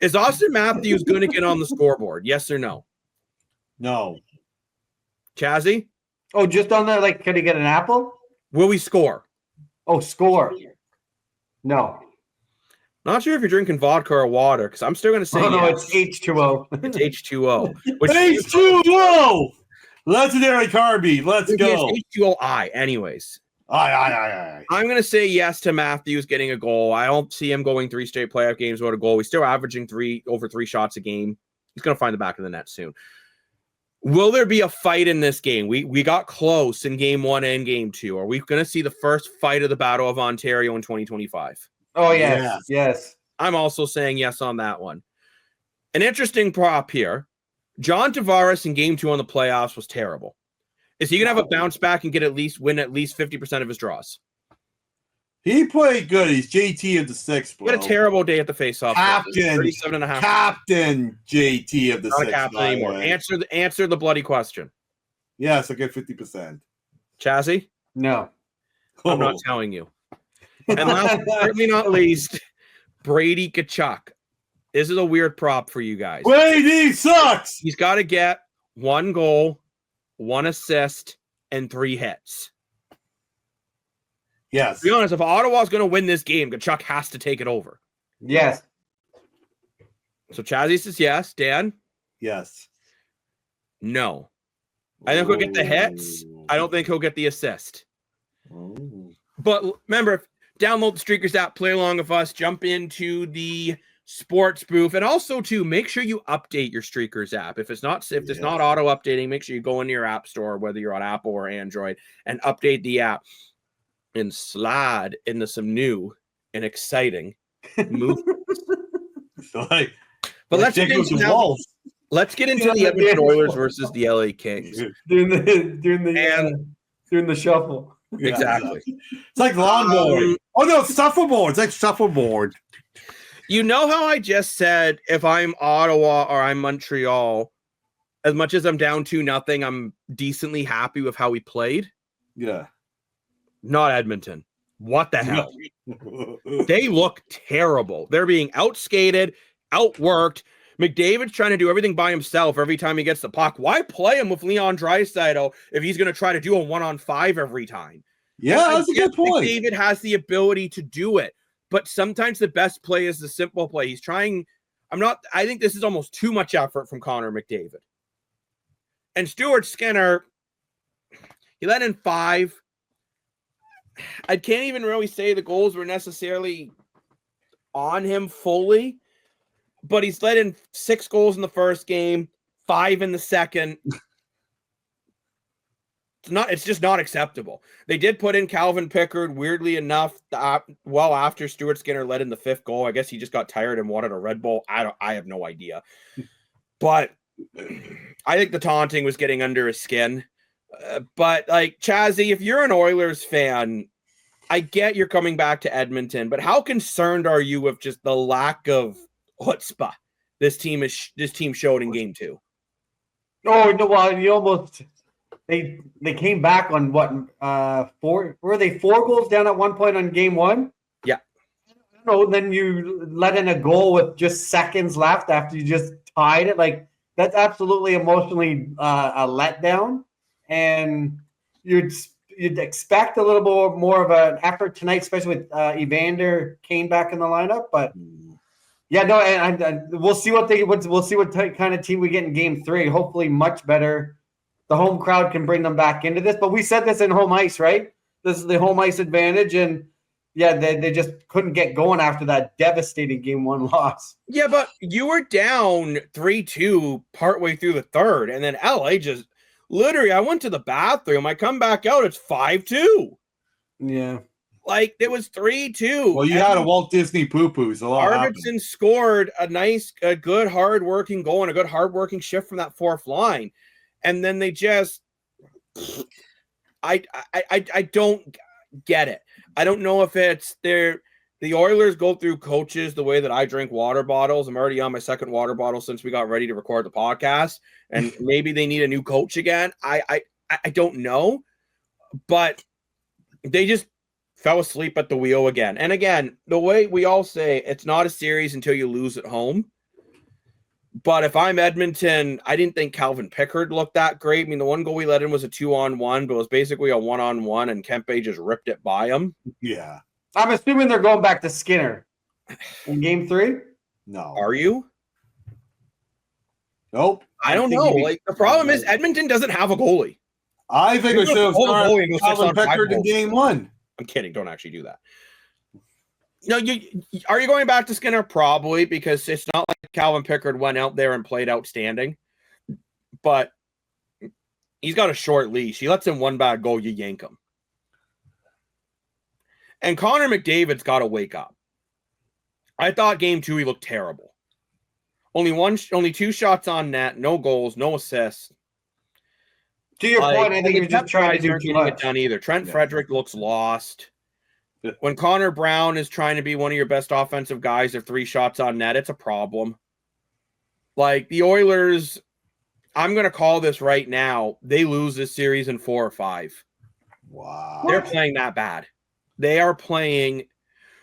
Is Austin Matthews going to get on the scoreboard? Yes or no? No. Chazzy? Oh, just on there, like, could he get an apple? Will we score? Oh, score. No. Not sure if you're drinking vodka or water, because I'm still going to say no, yes. it's H2O. It's H2O. H2O! Legendary Carby. Let's go. It's H2OI anyways. Aye. I'm going to say yes to Matthews getting a goal. I don't see him going 3 straight playoff games without a goal. He's still averaging over 3 shots a game. He's going to find the back of the net soon. Will there be a fight in this game? We got close in Game 1 and Game 2. Are we going to see the first fight of the Battle of Ontario in 2025? Oh, yes. I'm also saying yes on that one. An interesting prop here. John Tavares in Game 2 on the playoffs was terrible. Is he going to have a bounce back and win at least 50% of his draws? He played good. He's JT of the 6th, bro. He had a terrible day at the faceoff. Captain 37.5. Captain JT of the 6th. Not a captain anymore. Answer the bloody question. Yes, I get 50%. Chazzy? No. I'm not telling you. And last but certainly not least, Brady Tkachuk. This is a weird prop for you guys. Brady sucks! He's got to get 1 goal, 1 assist, and 3 hits. Yes. To be honest, if Ottawa's going to win this game, Tkachuk has to take it over. Yes. So Chazzy says yes. Dan? Yes. No. I think he'll get the hits. I don't think he'll get the assist. But remember, download the Streakers app, play along with us, jump into the sports booth, and also to make sure you update your Streakers app. If it's not auto updating, make sure you go into your app store, whether you're on Apple or Android, and update the app and slide into some new and exciting movements. But let's get into the Edmonton Oilers versus the LA Kings. Doing the shuffle. Exactly. It's like lawnmower. It's shuffleboard. It's like shuffleboard. You know how I just said if I'm Ottawa or I'm Montreal, as much as I'm down 2-0, I'm decently happy with how we played? Yeah. Not Edmonton. What the hell? They look terrible. They're being outskated, outworked. McDavid's trying to do everything by himself every time he gets the puck. Why play him with Leon Draisaitl if he's going to try to do a 1-on-5 every time? Yeah, that's a good point. McDavid has the ability to do it, but sometimes the best play is the simple play. He's trying. I think this is almost too much effort from Connor McDavid. And Stuart Skinner, he let in 5. I can't even really say the goals were necessarily on him fully, but he's let in 6 goals in the first game, 5 in the second. It's just not acceptable. They did put in Calvin Pickard, weirdly enough, well after Stuart Skinner let in the 5th goal. I guess he just got tired and wanted a Red Bull. I have no idea. But I think the taunting was getting under his skin. But like Chazzy, if you're an Oilers fan, I get you're coming back to Edmonton, but how concerned are you with just the lack of chutzpah this team showed in Game 2? Oh no! Well, you almost they came back on what 4? Were they 4 goals down at one point on Game 1? Yeah. No, then you let in a goal with just seconds left after you just tied it. Like that's absolutely emotionally a letdown, and you'd expect a little more of an effort tonight, especially with Evander Kane back in the lineup. But yeah, no, and we'll see what kind of team we get in Game 3. Hopefully, much better. The home crowd can bring them back into this. But we said this in home ice, right? This is the home ice advantage, and yeah, they just couldn't get going after that devastating Game 1 loss. Yeah, but you were down 3-2 partway through the third, and then LA just literally, I went to the bathroom. I come back out, it's 5-2. Yeah. Like, it was 3-2. Well, you had a Walt Disney poo-poo, so Arvidsson scored a good, hard-working goal and a good, hard-working shift from that 4th line. And then they just I don't get it. I don't know if it's the Oilers go through coaches the way that I drink water bottles. I'm already on my 2nd water bottle since we got ready to record the podcast. And maybe they need a new coach again. I don't know. But they just fell asleep at the wheel again. And again, the way we all say, it's not a series until you lose at home. But if I'm Edmonton, I didn't think Calvin Pickard looked that great. I mean, the one goal we let in was a 2-on-1, but it was basically a 1-on-1, and Kempe just ripped it by him. Yeah. I'm assuming they're going back to Skinner in Game 3? No. Are you? Nope. I don't know. Like, the problem is Edmonton doesn't have a goalie. I think we should have started Calvin Pickard in Game 1. I'm kidding. Don't actually do that. No, are you going back to Skinner? Probably, because it's not like Calvin Pickard went out there and played outstanding. But he's got a short leash. He lets in one bad goal, you yank him. And Connor McDavid's got to wake up. I thought Game 2 he looked terrible. Only 2 shots on net, no goals, no assists. To your point, I think you're just trying to do too much. It done either. Trent Frederick looks lost. When Connor Brown is trying to be one of your best offensive guys of 3 shots on net, it's a problem. Like, the Oilers, I'm going to call this right now, they lose this series in 4 or 5. Wow. They're playing that bad. They are playing.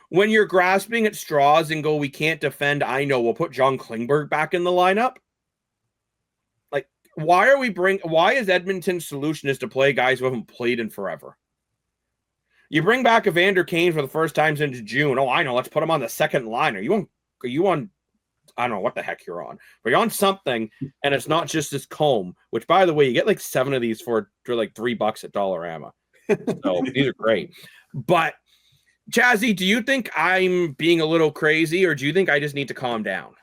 When you're grasping at straws and go, we can't defend, I know, we'll put John Klingberg back in the lineup. Like, why is Edmonton's solution is to play guys who haven't played in forever? You bring back Evander Kane for the first time since June. Oh, I know. Let's put him on the second line. Are you on? I don't know what the heck you're on. But you're on something, and it's not just this comb. Which, by the way, you get like 7 of these for like $3 at Dollarama. So these are great. But Chazzy, do you think I'm being a little crazy, or do you think I just need to calm down?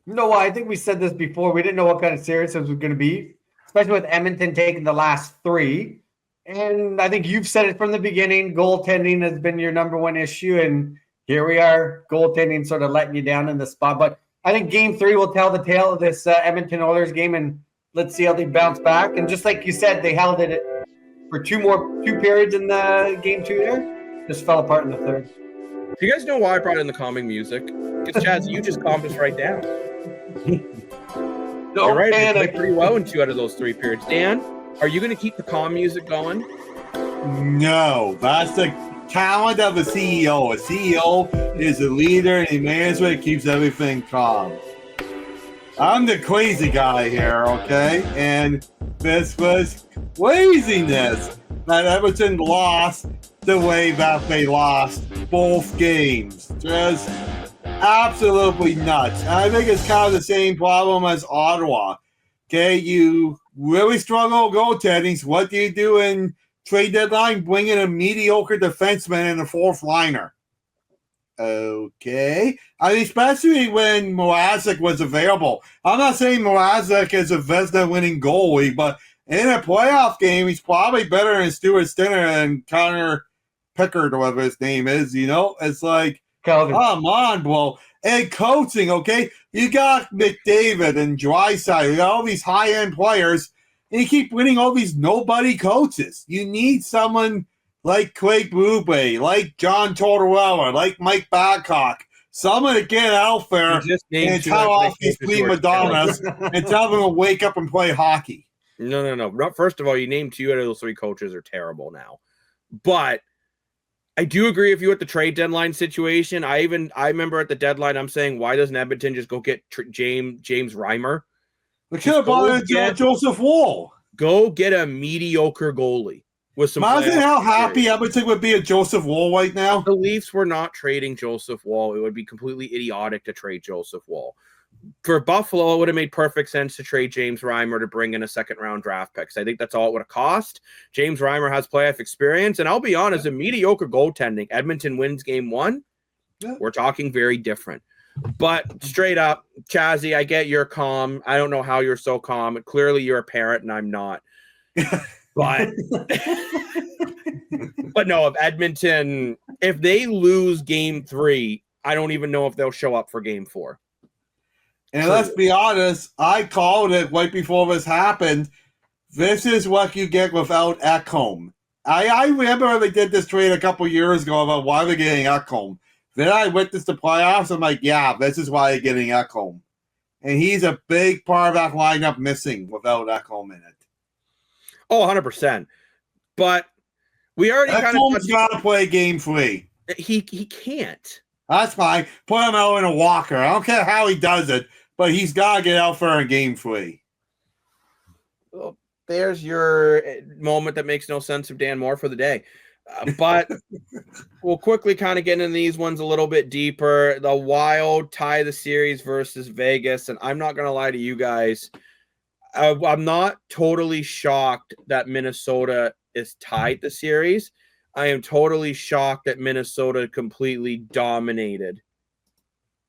No, I think we said this before. We didn't know what kind of series this was going to be, especially with Edmonton taking the last 3. And I think you've said it from the beginning, goaltending has been your number one issue, and here we are, goaltending sort of letting you down in the spot. But I think Game 3 will tell the tale of this Edmonton Oilers game, and let's see how they bounce back. And just like you said, they held it for 2 periods in the Game 2 there. Just fell apart in the 3rd. Do you guys know why I brought in the calming music? Because, Chaz, you just calmed us right down. You're right, you played pretty well in 2 out of those 3 periods. Dan? Are you going to keep the calm music going? No, that's the talent of a CEO. A CEO is a leader and he management keeps everything calm. I'm the crazy guy here, okay? And this was craziness that Everton lost the way that they lost both games. Just absolutely nuts. And I think it's kind of the same problem as Ottawa. Okay, you really struggle goaltending. So what do you do in trade deadline? Bring in a mediocre defenseman and a fourth liner. Okay. I mean, especially when Mrazek was available. I'm not saying Mrazek is a Vezina winning goalie, but in a playoff game, he's probably better than Stuart Skinner and Connor Pickard, or whatever his name is. You know, it's like, Calvin. come on, bro. And coaching, okay? You got McDavid and Draisaitl. You got all these high-end players, and you keep winning all these nobody coaches. You need someone like Craig Berube, like John Tortorella, like Mike Babcock. Someone to get out there and tell off these prima donnas and tell them to wake up and play hockey. No. First of all, you named 2 out of those 3 coaches are terrible now. But I do agree with you with the trade deadline situation. I remember at the deadline, I'm saying, why doesn't Edmonton just go get James Reimer? They could have bought Joseph Woll. Go get a mediocre goalie with some. Imagine how happy Edmonton would be at Joseph Woll right now. The Leafs were not trading Joseph Woll. It would be completely idiotic to trade Joseph Woll. For Buffalo, it would have made perfect sense to trade James Reimer to bring in a second-round draft pick. I think that's all it would have cost. James Reimer has playoff experience, and I'll be honest, a mediocre goaltending, Edmonton wins game 1, we're talking very different. But straight up, Chazzy, I get you're calm. I don't know how you're so calm. Clearly, you're a parent, and I'm not. But no, if Edmonton, if they lose game 3, I don't even know if they'll show up for game 4. And let's be honest, I called it right before this happened. This is what you get without Ekholm. I remember they did this trade a couple years ago about why they're getting Ekholm. Then I witnessed the playoffs. I'm like, yeah, this is why they're getting Ekholm. And he's a big part of that lineup missing without Ekholm in it. Oh, 100%. But we already kind of... Ekholm's got to play game 3. He can't. That's fine. Put him out in a walker. I don't care how he does it, but he's got to get out for in game 3. Well, there's your moment that makes no sense of Dan Moore for the day. But we'll quickly kind of get into these ones a little bit deeper. The Wild tie the series versus Vegas, and I'm not going to lie to you guys. I'm not totally shocked that Minnesota is tied the series. I am totally shocked that Minnesota completely dominated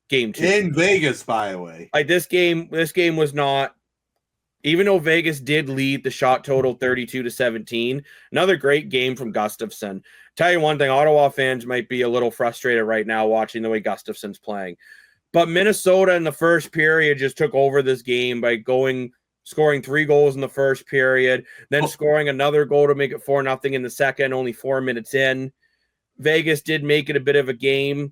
game 2. In Vegas, by the way. Like this game was not, even though Vegas did lead the shot total 32-17, another great game from Gustafsson. Tell you one thing, Ottawa fans might be a little frustrated right now watching the way Gustafsson's playing. But Minnesota in the first period just took over this game by scoring 3 goals in the first period, then scoring another goal to make it 4-0 in the second, only 4 minutes in. Vegas did make it a bit of a game,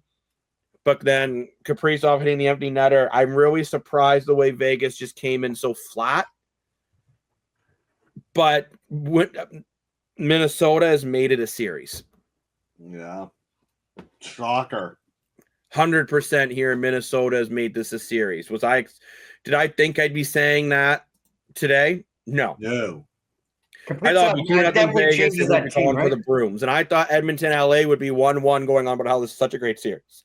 but then Kaprizov hitting the empty netter. I'm really surprised the way Vegas just came in so flat. But Minnesota has made it a series. Yeah. Shocker. 100% here in Minnesota has made this a series. Did I think I'd be saying that today? No. I thought it'd be 2-0 Vegas and we'd be calling for the Brooms. And I thought Edmonton, LA would be 1-1 going on, but how this is such a great series.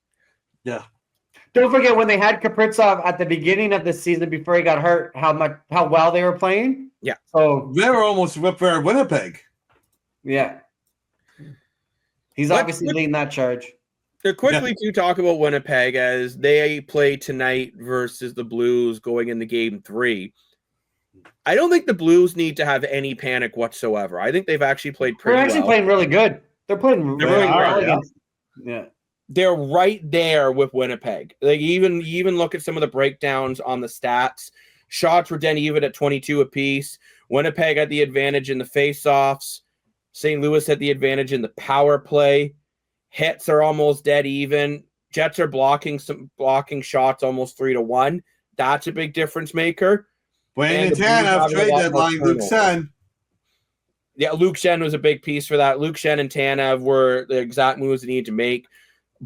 Yeah. Don't forget when they had Kaprizov at the beginning of the season before he got hurt, how well they were playing. Yeah. So they were almost whipped for Winnipeg. Yeah. He's obviously leading that charge. Quickly to talk about Winnipeg as they play tonight versus the Blues going into game 3. I don't think the Blues need to have any panic whatsoever. I think they've actually played pretty well. They're actually playing really good. They're playing really well. Yeah. They're right there with Winnipeg. Like even look at some of the breakdowns on the stats. Shots were dead even at 22 apiece. Winnipeg had the advantage in the faceoffs. St. Louis had the advantage in the power play. Hits are almost dead even. Jets are blocking shots almost 3-1. That's a big difference maker. Brandon Tanev, trade deadline, Luke Schenn. Yeah, Luke Schenn was a big piece for that. Luke Schenn and Tanev were the exact moves they needed to make.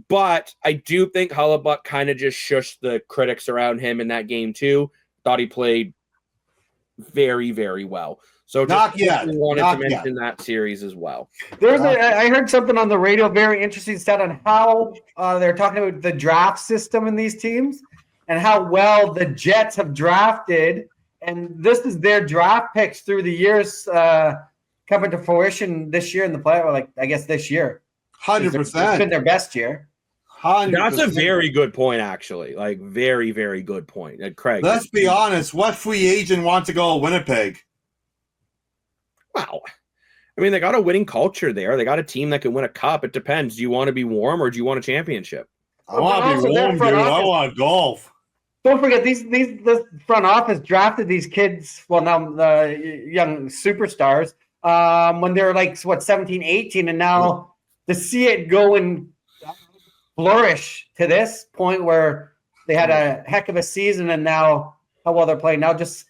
But I do think Hellebuyck kind of just shushed the critics around him in that game too. Thought he played very, very well. So Not just yet. quickly wanted Not to mention that series as well. I heard something on the radio, very interesting stat on how they're talking about the draft system in these teams and how well the Jets have drafted. And this is their draft picks through the years coming to fruition this year in the playoff. Like, I guess this year. 100%. It's been their best year. 100%. That's a very good point, actually. Like, very, very good point. Craig. Let's be honest. What free agent wants to go to Winnipeg? Wow. I mean, they got a winning culture there. They got a team that can win a cup. It depends. Do you want to be warm or do you want a championship? I want to be warm, dude. I want golf. Don't forget, this front office drafted these kids, well, now young superstars, when they were like, 17, 18, and now to see it go and flourish to this point where they had a heck of a season and now how well they're playing. Now, just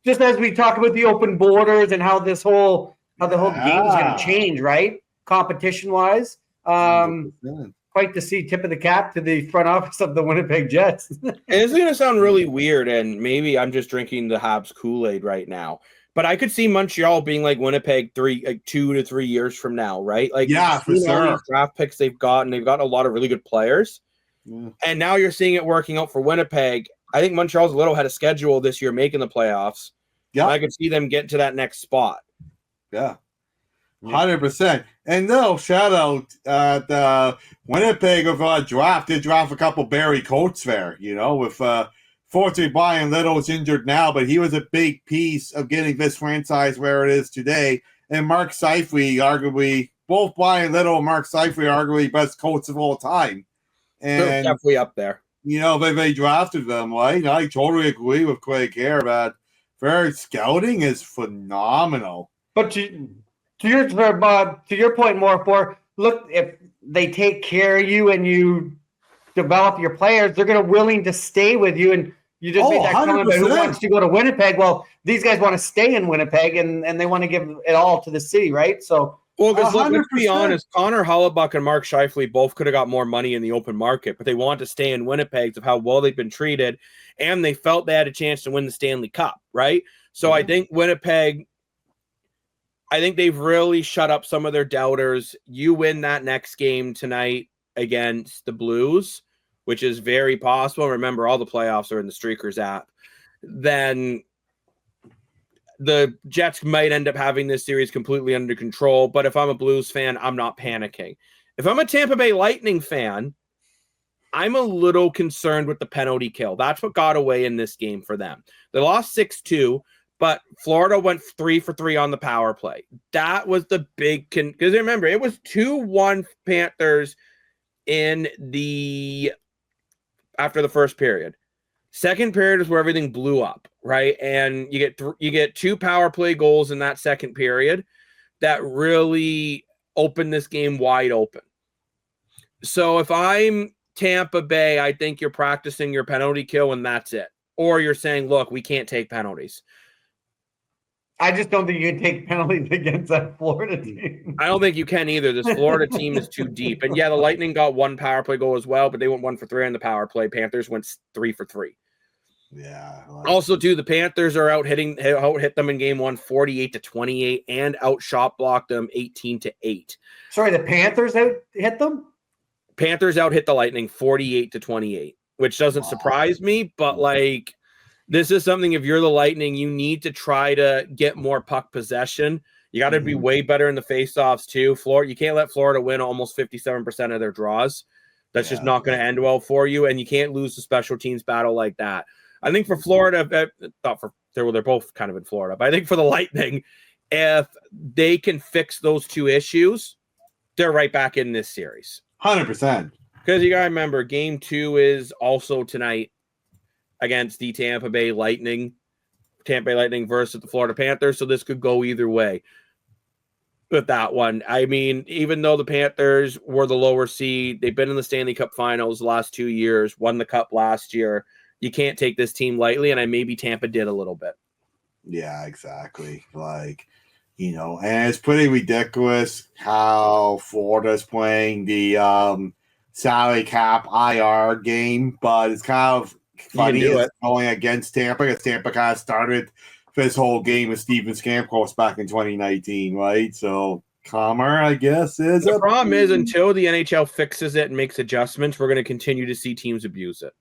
as we talk about the open borders and how the whole game is going to change, right? Competition-wise. Quite to see tip of the cap to the front office of the Winnipeg Jets. It's going to sound really weird, and maybe I'm just drinking the Habs Kool-Aid right now. But I could see Montreal being like Winnipeg 2 to 3 years from now, right? Like, yeah, for sure. All these draft picks they've gotten a lot of really good players. Yeah. And now you're seeing it working out for Winnipeg. I think Montreal's a little ahead of schedule this year making the playoffs. Yeah. I could see them getting to that next spot. Yeah. 100%. And no, shout out the Winnipeg of draft. They draft a couple Barry Coates there, with fortunately Brian Little's injured now, but he was a big piece of getting this franchise where it is today. And Mark Seifert, arguably, both Brian Little and Mark Seifert, arguably best coach of all time. And they're definitely up there. They drafted them, right? I totally agree with Craig here that their scouting is phenomenal. But to your point, more look, if they take care of you and you develop your players, they're going to willing to stay with you. And you just made that comment about who wants to go to Winnipeg. Well, these guys want to stay in Winnipeg and they want to give it all to the city, right? So, well, because let's be honest, Connor Hellebuck and Mark Scheifele both could have got more money in the open market, but they want to stay in Winnipeg of how well they've been treated, and they felt they had a chance to win the Stanley Cup, right? So I think Winnipeg. I think they've really shut up some of their doubters. You win that next game tonight against the Blues, which is very possible. Remember, all the playoffs are in the Streakers app. Then the Jets might end up having this series completely under control. But if I'm a Blues fan, I'm not panicking. If I'm a Tampa Bay Lightning fan, I'm a little concerned with the penalty kill. That's what got away in this game for them. They lost 6-2. But Florida went 3 for 3 on the power play. That was the big because remember, it was 2-1 Panthers after the first period. Second period is where everything blew up, right? And you get 2 power play goals in that second period that really opened this game wide open. So if I'm Tampa Bay, I think you're practicing your penalty kill and that's it. Or you're saying, look, we can't take penalties. I just don't think you can take penalties against that Florida team. I don't think you can either. This Florida team is too deep. And yeah, the Lightning got 1 power play goal as well, but they went 1 for 3 on the power play. Panthers went 3 for 3. Yeah. Also, too, the Panthers are out hit them in game 1, 48-28, and out shot blocked them 18-8. Sorry, the Panthers out hit them? Panthers out hit the Lightning 48-28, which doesn't surprise me, but like. This is something, if you're the Lightning, you need to try to get more puck possession. You got to be way better in the faceoffs, too. You can't let Florida win almost 57% of their draws. That's just not going to end well for you, and you can't lose the special teams battle like that. I think for Florida, they're both kind of in Florida, but I think for the Lightning, if they can fix those 2 issues, they're right back in this series. 100%. Because you got to remember, game 2 is also tonight against the Tampa Bay Lightning versus the Florida Panthers. So this could go either way with that one. I mean, even though the Panthers were the lower seed, they've been in the Stanley Cup Finals the last 2 years, won the Cup last year. You can't take this team lightly, and maybe Tampa did a little bit. Yeah, exactly. And it's pretty ridiculous how Florida's playing the salary cap IR game, but it's kind of funny it's going against Tampa because Tampa kind of started his whole game with Steven Stamkos back in 2019, right? So calmer, I guess, is the problem is until the NHL fixes it and makes adjustments, we're going to continue to see teams abuse it.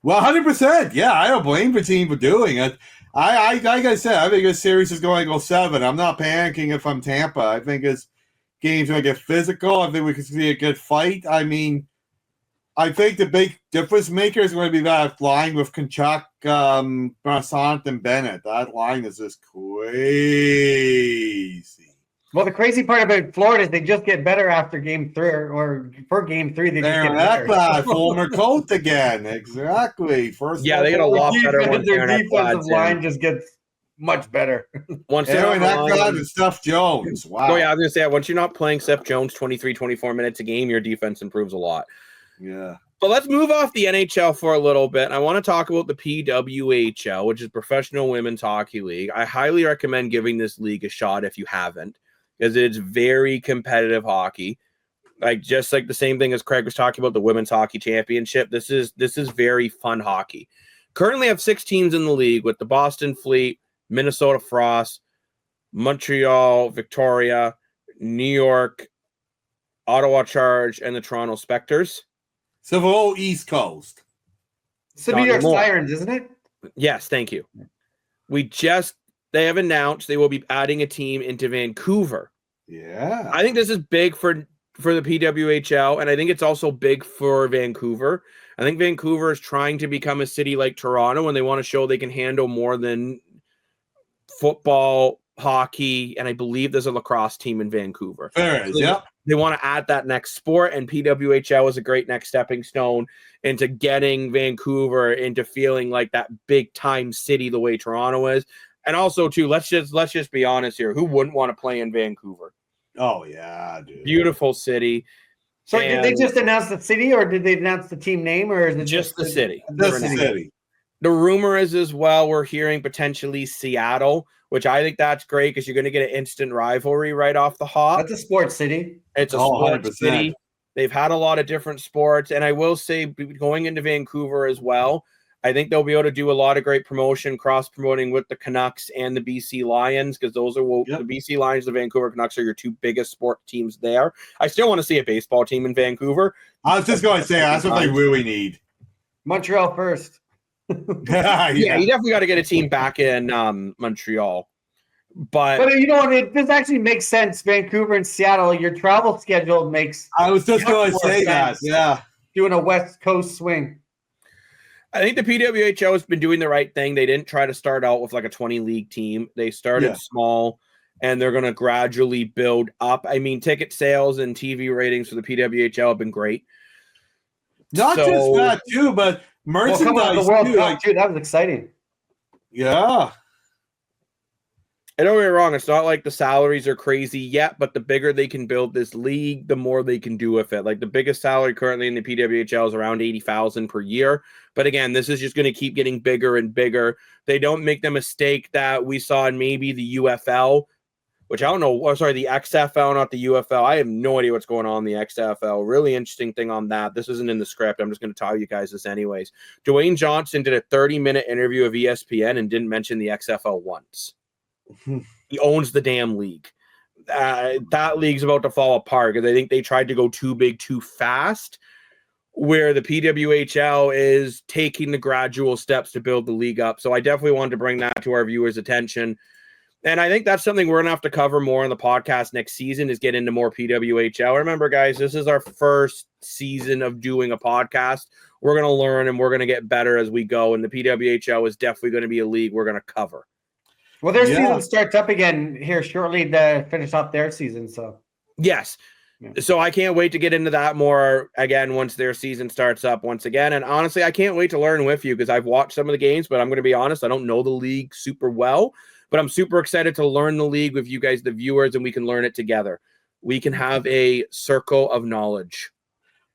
Well, 100%. Yeah, I don't blame the team for doing it. I like I said, I think this series is going to go 7. I'm not panicking if I'm Tampa. I think this game's going to get physical. I think we can see a good fight. I mean, I think the big difference maker is going to be that line with Tkachuk, Brassant, and Bennett. That line is just crazy. Well, the crazy part about Florida is they just get better after game 3, or for game 3, they just get better. That former coach again. Exactly. First, yeah, they get a lot better when their defensive line just gets much better. Once Aaron Ekblad and Steph Jones. Wow. Oh, yeah, I was going to say, once you're not playing Steph Jones 23, 24 minutes a game, your defense improves a lot. Yeah. But let's move off the NHL for a little bit. I want to talk about the PWHL, which is Professional Women's Hockey League. I highly recommend giving this league a shot if you haven't, because it's very competitive hockey. Just like the same thing as Craig was talking about, the Women's Hockey Championship. This is very fun hockey. Currently have 6 teams in the league with the Boston Fleet, Minnesota Frost, Montreal, Victoria, New York, Ottawa Charge, and the Toronto Spectors. So the whole East Coast. So New York Sirens, isn't it? Yes, thank you. They have announced they will be adding a team into Vancouver. Yeah. I think this is big for the PWHL, and I think it's also big for Vancouver. I think Vancouver is trying to become a city like Toronto, and they want to show they can handle more than football, hockey, and I believe there's a lacrosse team in Vancouver. There is, yeah. They want to add that next sport, and PWHL is a great next stepping stone into getting Vancouver into feeling like that big-time city the way Toronto is. And also, too, let's just be honest here. Who wouldn't want to play in Vancouver? Oh, yeah, dude. Beautiful city. So did they just announce the city, or did they announce the team name, or is it just the city? Just the city. The rumor is as well, we're hearing potentially Seattle, which I think that's great because you're going to get an instant rivalry right off the hop. That's a sports city. It's a sports 100%. City. They've had a lot of different sports. And I will say, going into Vancouver as well, I think they'll be able to do a lot of great promotion, cross-promoting with the Canucks and the BC Lions, because those are the BC Lions, the Vancouver Canucks are your 2 biggest sport teams there. I still want to see a baseball team in Vancouver. I was just going to say, that's what they really need. Montreal first. Yeah, you definitely got to get a team back in Montreal. But you know what? It does actually make sense. Vancouver and Seattle, your travel schedule makes. I was just going to say that. Yeah, doing a West Coast swing. I think the PWHL has been doing the right thing. They didn't try to start out with like a 20 league team. They started small, and they're going to gradually build up. I mean, ticket sales and TV ratings for the PWHL have been great. Not just that too, but merchandise the World Cup too. That was exciting. Yeah. And don't get me wrong, it's not like the salaries are crazy yet, but the bigger they can build this league, the more they can do with it. Like the biggest salary currently in the PWHL is around $80,000 per year. But again, this is just going to keep getting bigger and bigger. They don't make the mistake that we saw in maybe the UFL, which I don't know. Oh, sorry, the XFL, not the UFL. I have no idea what's going on in the XFL. Really interesting thing on that. This isn't in the script. I'm just going to tell you guys this anyways. Dwayne Johnson did a 30-minute interview of ESPN and didn't mention the XFL once. He owns the damn league. That league's about to fall apart because I think they tried to go too big too fast, where the PWHL is taking the gradual steps to build the league up. So I definitely wanted to bring that to our viewers' attention. And I think that's something we're going to have to cover more on the podcast next season, is get into more PWHL. Remember, guys, this is our first season of doing a podcast. We're going to learn and we're going to get better as we go. And the PWHL is definitely going to be a league we're going to cover. Well, their season starts up again here shortly to finish off their season. So yes. Yeah. So I can't wait to get into that more again once their season starts up once again. And honestly, I can't wait to learn with you because I've watched some of the games, but I'm going to be honest, I don't know the league super well, but I'm super excited to learn the league with you guys, the viewers, and we can learn it together. We can have a circle of knowledge.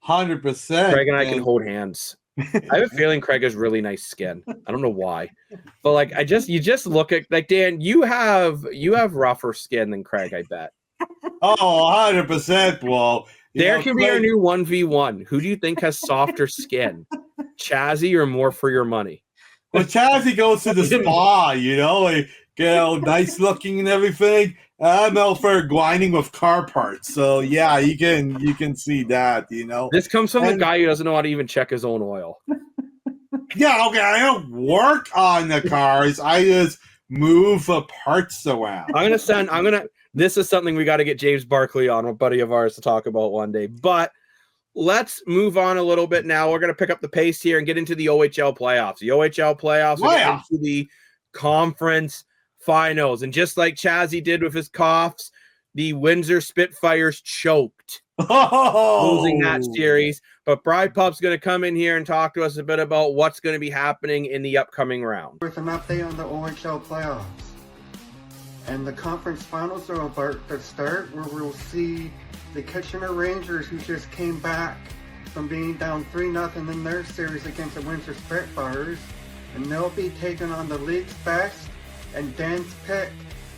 100%. Craig and I can hold hands. I have a feeling Craig has really nice skin. I don't know why, but like you just look at like Dan. You have rougher skin than Craig, I bet. Oh, 100%, Paul. There can be our new 1v1. Who do you think has softer skin, Chazzy or more for your money? Well, Chazzy goes to the spa, nice looking and everything. I'm out for grinding with car parts, so yeah, you can see that, you know. This comes from the guy who doesn't know how to even check his own oil. Yeah, okay, I don't work on the cars. I just move the parts around. This is something we got to get James Barkley on, a buddy of ours, to talk about one day. But let's move on a little bit now. We're going to pick up the pace here and get into the OHL playoffs. The OHL playoffs are getting into the conference finals. And just like Chazzy did with his coughs, the Windsor Spitfires choked, losing that series. But Bri Pup's going to come in here and talk to us a bit about what's going to be happening in the upcoming round. With an update on the OHL playoffs. And the conference finals are about to start, where we'll see the Kitchener Rangers, who just came back from being down 3-0 in their series against the Windsor Spitfires. And they'll be taking on the league's best and Dan's pick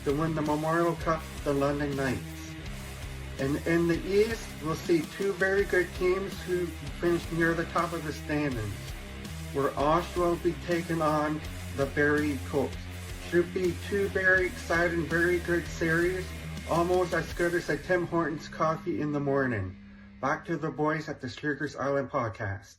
to win the Memorial Cup, the London Knights. And in the East, we'll see two very good teams who finished near the top of the standings, where Oshawa will be taking on the Barrie Colts. Should be two very exciting, very good series, almost as good as a Tim Hortons coffee in the morning. Back to the boys at the Slickers Island podcast.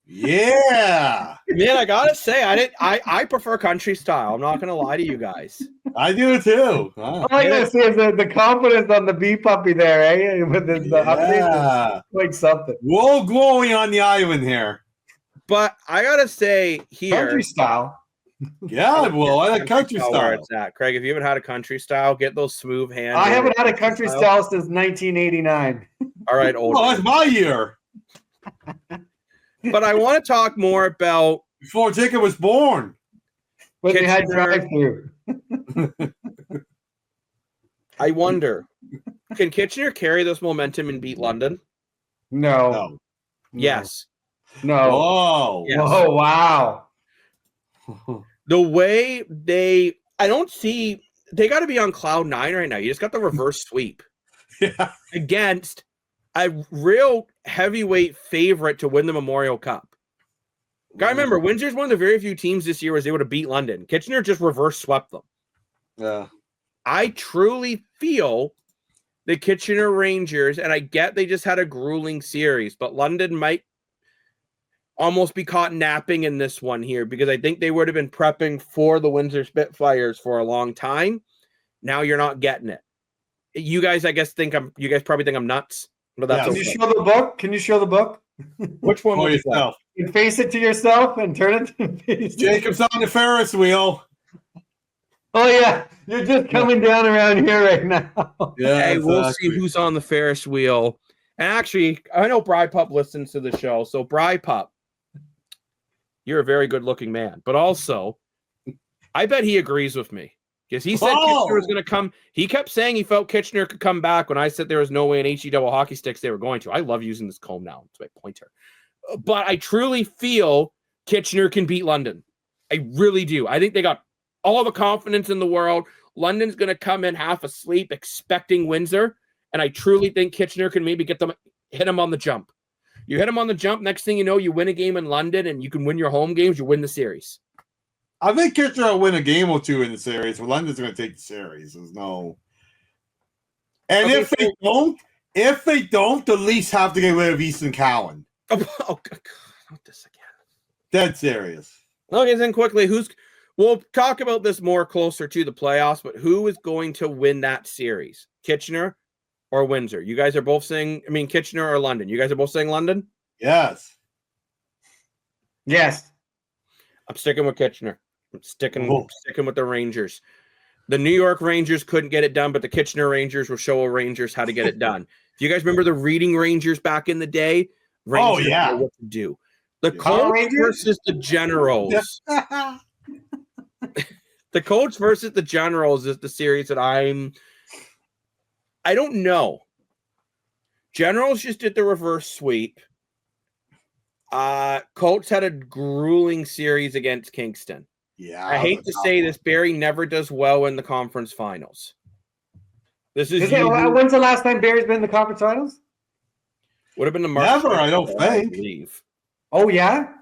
Yeah, man, I gotta say, I prefer country style. I'm not gonna lie to you guys. I do too. All I gotta say is the confidence on the bee puppy there, eh? With the update, quite something. Whoa, glowing on the island here. But I gotta say here, country style. Yeah, well, I like country style. Where it's at, Craig. If you haven't had a country style, get those smooth hands. I haven't had a country style since 1989. All right, old. Oh, that's my year. But I want to talk more about before Jacob was born. When they had drive-through. I wonder, can Kitchener carry this momentum and beat London? No. Yes. No. Oh. Yes. Oh, wow. The way they got to be on cloud 9 right now. You just got the reverse sweep against a real heavyweight favorite to win the Memorial Cup. Gotta remember, Windsor's one of the very few teams this year was able to beat London. Kitchener just reverse swept them. Yeah. I truly feel the Kitchener Rangers, and I get they just had a grueling series, but London might almost be caught napping in this one here, because I think they would have been prepping for the Windsor Spitfires for a long time. Now you're not getting it. You guys, I guess, you guys probably think I'm nuts. But that's Can you show the book? Can you show the book? Which one? For yourself. You face it to yourself and turn it to face. Jacob's on the Ferris wheel. Oh yeah, you're just coming down around here right now. Yeah, hey, we'll exactly. see who's on the Ferris wheel. And actually, I know Bri Pup listens to the show, so Bri Pup, you're a very good-looking man. But also, I bet he agrees with me. Because he said Kitchener was going to come. He kept saying he felt Kitchener could come back when I said there was no way in HE double hockey sticks they were going to. I love using this comb now. It's my pointer. But I truly feel Kitchener can beat London. I really do. I think they got all the confidence in the world. London's going to come in half asleep expecting Windsor. And I truly think Kitchener can maybe hit them on the jump. You hit them on the jump. Next thing you know, you win a game in London and you can win your home games. You win the series. I think Kitchener will win a game or two in the series. Well, London's going to take the series. There's no. And okay, if they don't, the Leafs have to get rid of Easton Cowan. Oh, God, not this again. Dead serious. Okay, then quickly, we'll talk about this more closer to the playoffs, but who is going to win that series? Kitchener or Windsor? You guys are both saying, Kitchener or London? You guys are both saying London? Yes. Yes. I'm sticking with Kitchener. I'm sticking with the Rangers. The New York Rangers couldn't get it done, but the Kitchener Rangers will show Rangers how to get it done. If you guys remember the Reading Rangers back in the day, Rangers know what to do. The Colts versus the Generals. The Colts versus the Generals is the series that I don't know. Generals just did the reverse sweep. Colts had a grueling series against Kingston. Yeah, I hate to say this, Barrie never does well in the conference finals. When's the last time Barrie's been in the conference finals? Would have been the Never, I don't think. I believe. Oh yeah,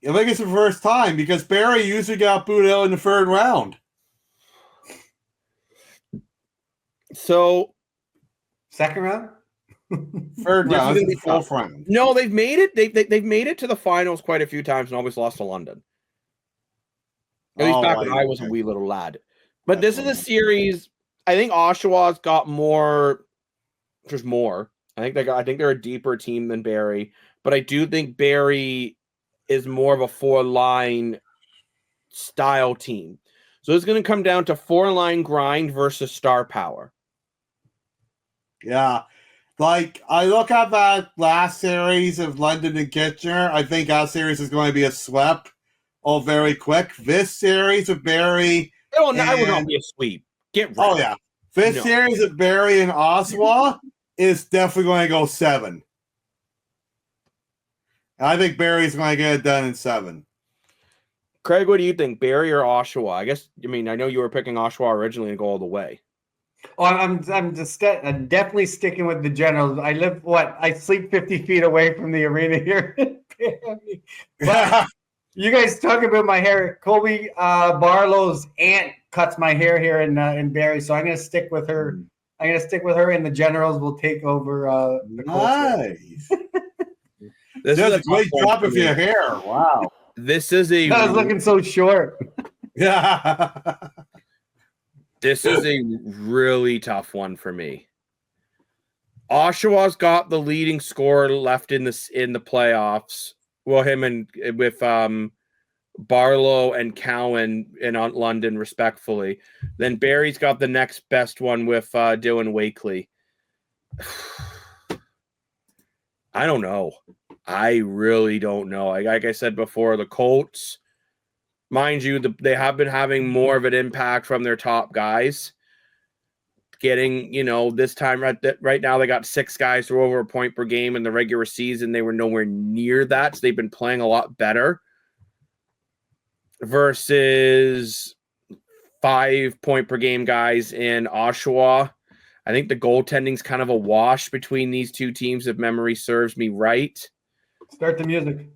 I think it's the first time because Barrie usually got booed out in the third round. So Second round? Third This is round. gonna This be is fourth tough. round. no, they've made it. They've made it to the finals quite a few times and always lost to London. At least back when I was a wee little lad. But this is a series. I think Oshawa's got more. There's more. I think they're a deeper team than Barrie, but I do think Barrie is more of a 4-line style team. So it's going to come down to 4-line grind versus star power. Yeah. Like, I look at that last series of London and Kitchener. I think that series is going to be a sweep very quick. This series of Barrie. Oh, no, I would not be a sweep. Get rid Oh, of it. yeah. This series of Barrie and Oshawa is definitely going to go 7. I think Barrie's going to get it done in 7. Craig, what do you think, Barrie or Oshawa? I know you were picking Oshawa originally to go all the way. Oh, I'm definitely sticking with the Generals. I sleep 50 feet away from the arena here. But you guys talk about my hair. Colby Barlow's aunt cuts my hair here in Barrie, so I'm going to stick with her. I'm going to stick with her, and the Generals will take over the Nice. This That's is a great job of your hair. Wow. This is a. I was looking so short. Yeah. This is a really tough one for me. Oshawa's got the leading scorer left in the playoffs. Well, him and with Barlow and Cowan in London, respectfully. Then Barrie's got the next best one with Dylan Wakely. I don't know. I really don't know. Like I said before, the Colts, mind you, they have been having more of an impact from their top guys. Getting, this time right now they got 6 guys who are over a point per game in the regular season. They were nowhere near that, so they've been playing a lot better. Versus 5 point per game guys in Oshawa. I think the goaltending's kind of a wash between these two teams, if memory serves me right. Start the music.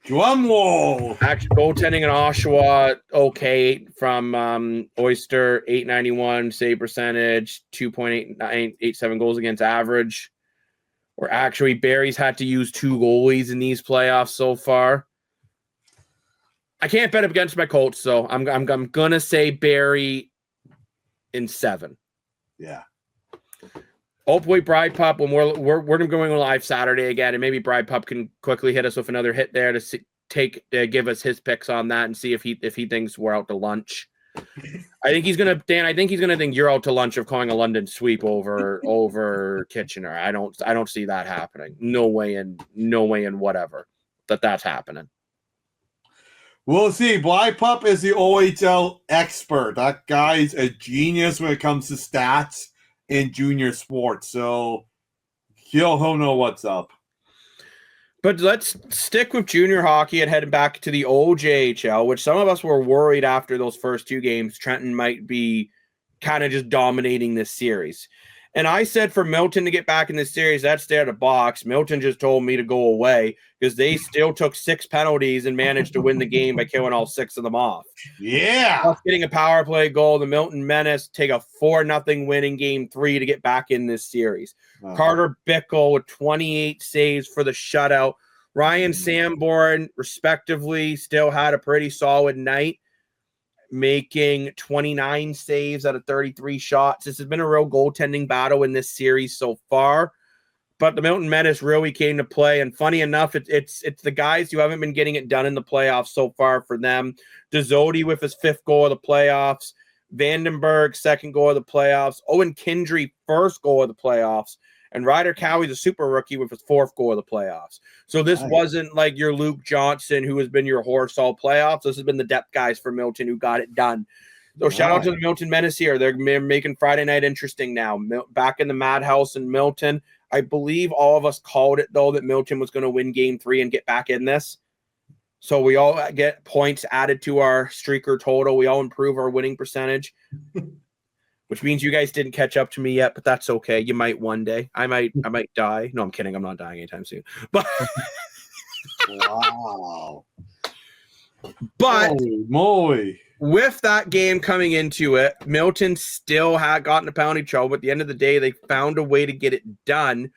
Drum roll. Actually, goaltending in Oshawa, okay, from Oyster, 891 save percentage, 2.87 goals against average. Or actually, Barrie's had to use 2 goalies in these playoffs so far. I can't bet against my Colts, so I'm gonna say Barrie in 7. Yeah. Hopefully, Bride Pup, when we're going live Saturday again, and maybe Bride Pup can quickly hit us with another hit there to give us his picks on that and see if he thinks we're out to lunch. I think he's gonna think you're out to lunch of calling a London sweep over Kitchener. I don't see that happening. No way in whatever that's happening. We'll see. Bly Pup is the OHL expert. That guy's a genius when it comes to stats in junior sports. So he'll know what's up. But let's stick with junior hockey and head back to the OJHL, which some of us were worried after those first 2 games Trenton might be kind of just dominating this series. And I said for Milton to get back in this series, that's there to box. Milton just told me to go away because they still took 6 penalties and managed to win the game by killing all 6 of them off. Yeah. Plus getting a power play goal, the Milton Menace take a 4-0 win in game 3 to get back in this series. Uh-huh. Carter Bickle with 28 saves for the shutout. Ryan Sanborn, respectively, still had a pretty solid night, making 29 saves out of 33 shots. This has been a real goaltending battle in this series so far, but the Milton Menace really came to play. And funny enough, it's the guys who haven't been getting it done in the playoffs so far for them. DeZodi with his 5th goal of the playoffs, Vandenberg 2nd goal of the playoffs, Owen Kindry 1st goal of the playoffs, and Ryder Cowie's a super rookie with his 4th goal of the playoffs. So this wasn't like your Luke Johnson, who has been your horse all playoffs. This has been the depth guys for Milton who got it done. So shout out to the Milton Menace here. They're making Friday night interesting now. Back in the Madhouse in Milton. I believe all of us called it, though, that Milton was going to win game 3 and get back in this. So we all get points added to our streaker total. We all improve our winning percentage. Which means you guys didn't catch up to me yet, but that's okay. You might one day. I might die. No, I'm kidding. I'm not dying anytime soon. But wow. But holy moly. with that game coming into it, Milton still had gotten a penalty trouble. But at the end of the day, they found a way to get it done.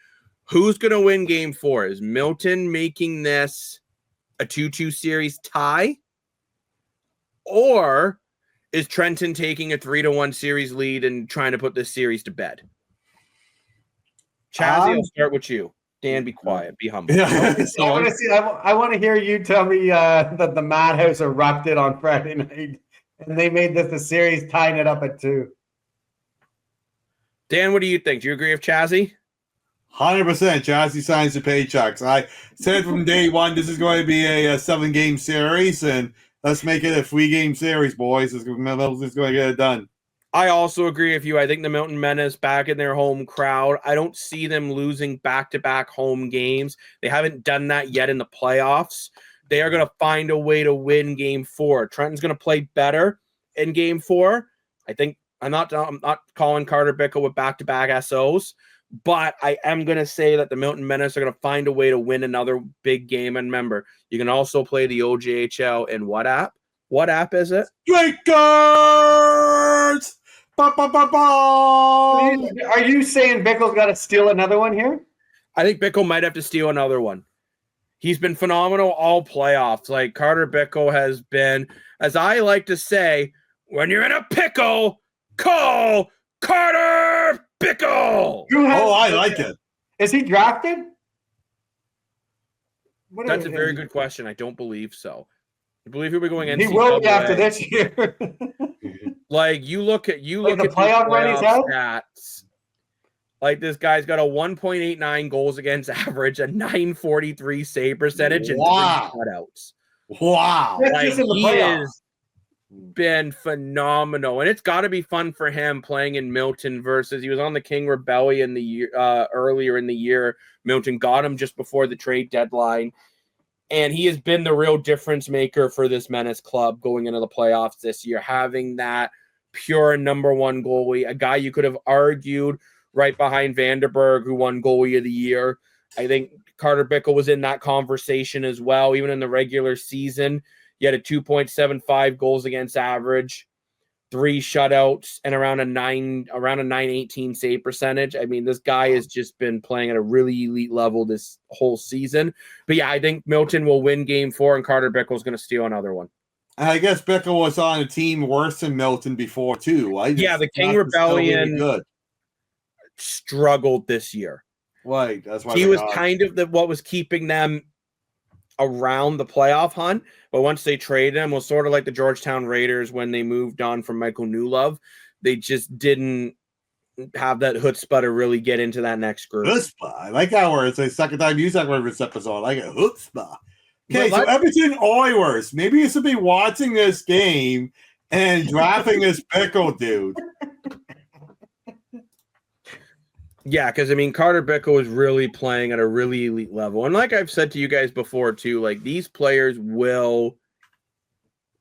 Who's going to win game 4? Is Milton making this a 2-2 series tie? Or is Trenton taking a 3-1 series lead and trying to put this series to bed? Chazzy, I'll start with you. Dan, be quiet. Be humble. I want to hear you tell me that the Madhouse erupted on Friday night and they made this a series, tying it up at 2. Dan, what do you think? Do you agree with Chazzy? 100%. Chazzy signs the paychecks. I said from day one this is going to be a 7-game series, and let's make it a 3-game series, boys. Milton's going to get it done. I also agree with you. I think the Milton Menace back in their home crowd. I don't see them losing back-to-back home games. They haven't done that yet in the playoffs. They are going to find a way to win game 4. Trenton's going to play better in game 4. I think I'm not calling Carter Bickle with back-to-back SOs, but I am going to say that the Milton Menace are going to find a way to win another big game. And remember, you can also play the OJHL in what app? What app is it? Drinkers! Ba, ba, ba, ba. Are you saying Bickle's got to steal another one here? I think Bickle might have to steal another one. He's been phenomenal all playoffs. Like Carter Bickle has been, as I like to say, when you're in a pickle, call Carter Bickle. Oh, I like it. Is he drafted? That's a very good question. I don't believe so. I believe he'll be going NCAA. He will be after this year. Like you look at the playoff run he's had? stats. Like this guy's got a 1.89 goals against average, a 943 save percentage, and 3 shutouts. Wow. Like, he has been phenomenal, and it's got to be fun for him playing in Milton versus he was on the King Rebellion the year earlier in the year. Milton got him just before the trade deadline. And he has been the real difference maker for this Menace club going into the playoffs this year, having that pure number 1 goalie, a guy you could have argued right behind Vanderberg, who won goalie of the year. I think Carter Bickle was in that conversation as well, even in the regular season. He had a 2.75 goals against average, 3 shutouts, and around a 918 save percentage. I mean, this guy has just been playing at a really elite level this whole season. But yeah, I think Milton will win game 4, and Carter Bickle is going to steal another one. I guess Bickle was on a team worse than Milton before too. Yeah, the King Rebellion struggled this year. Right, that's why he was kind of what was keeping them around the playoff hunt, but once they traded him, was sort of like the Georgetown Raiders when they moved on from Michael Newlove. They just didn't have that chutzpah to really get into that next group. Chutzpah. I like that word. It's the second time you used that word this episode. I like it. Chutzpah. Okay, so Edmonton Oilers. Maybe you should be watching this game and drafting this Bickle dude. Yeah, because I mean, Carter Bickle is really playing at a really elite level. And like I've said to you guys before, too, like these players will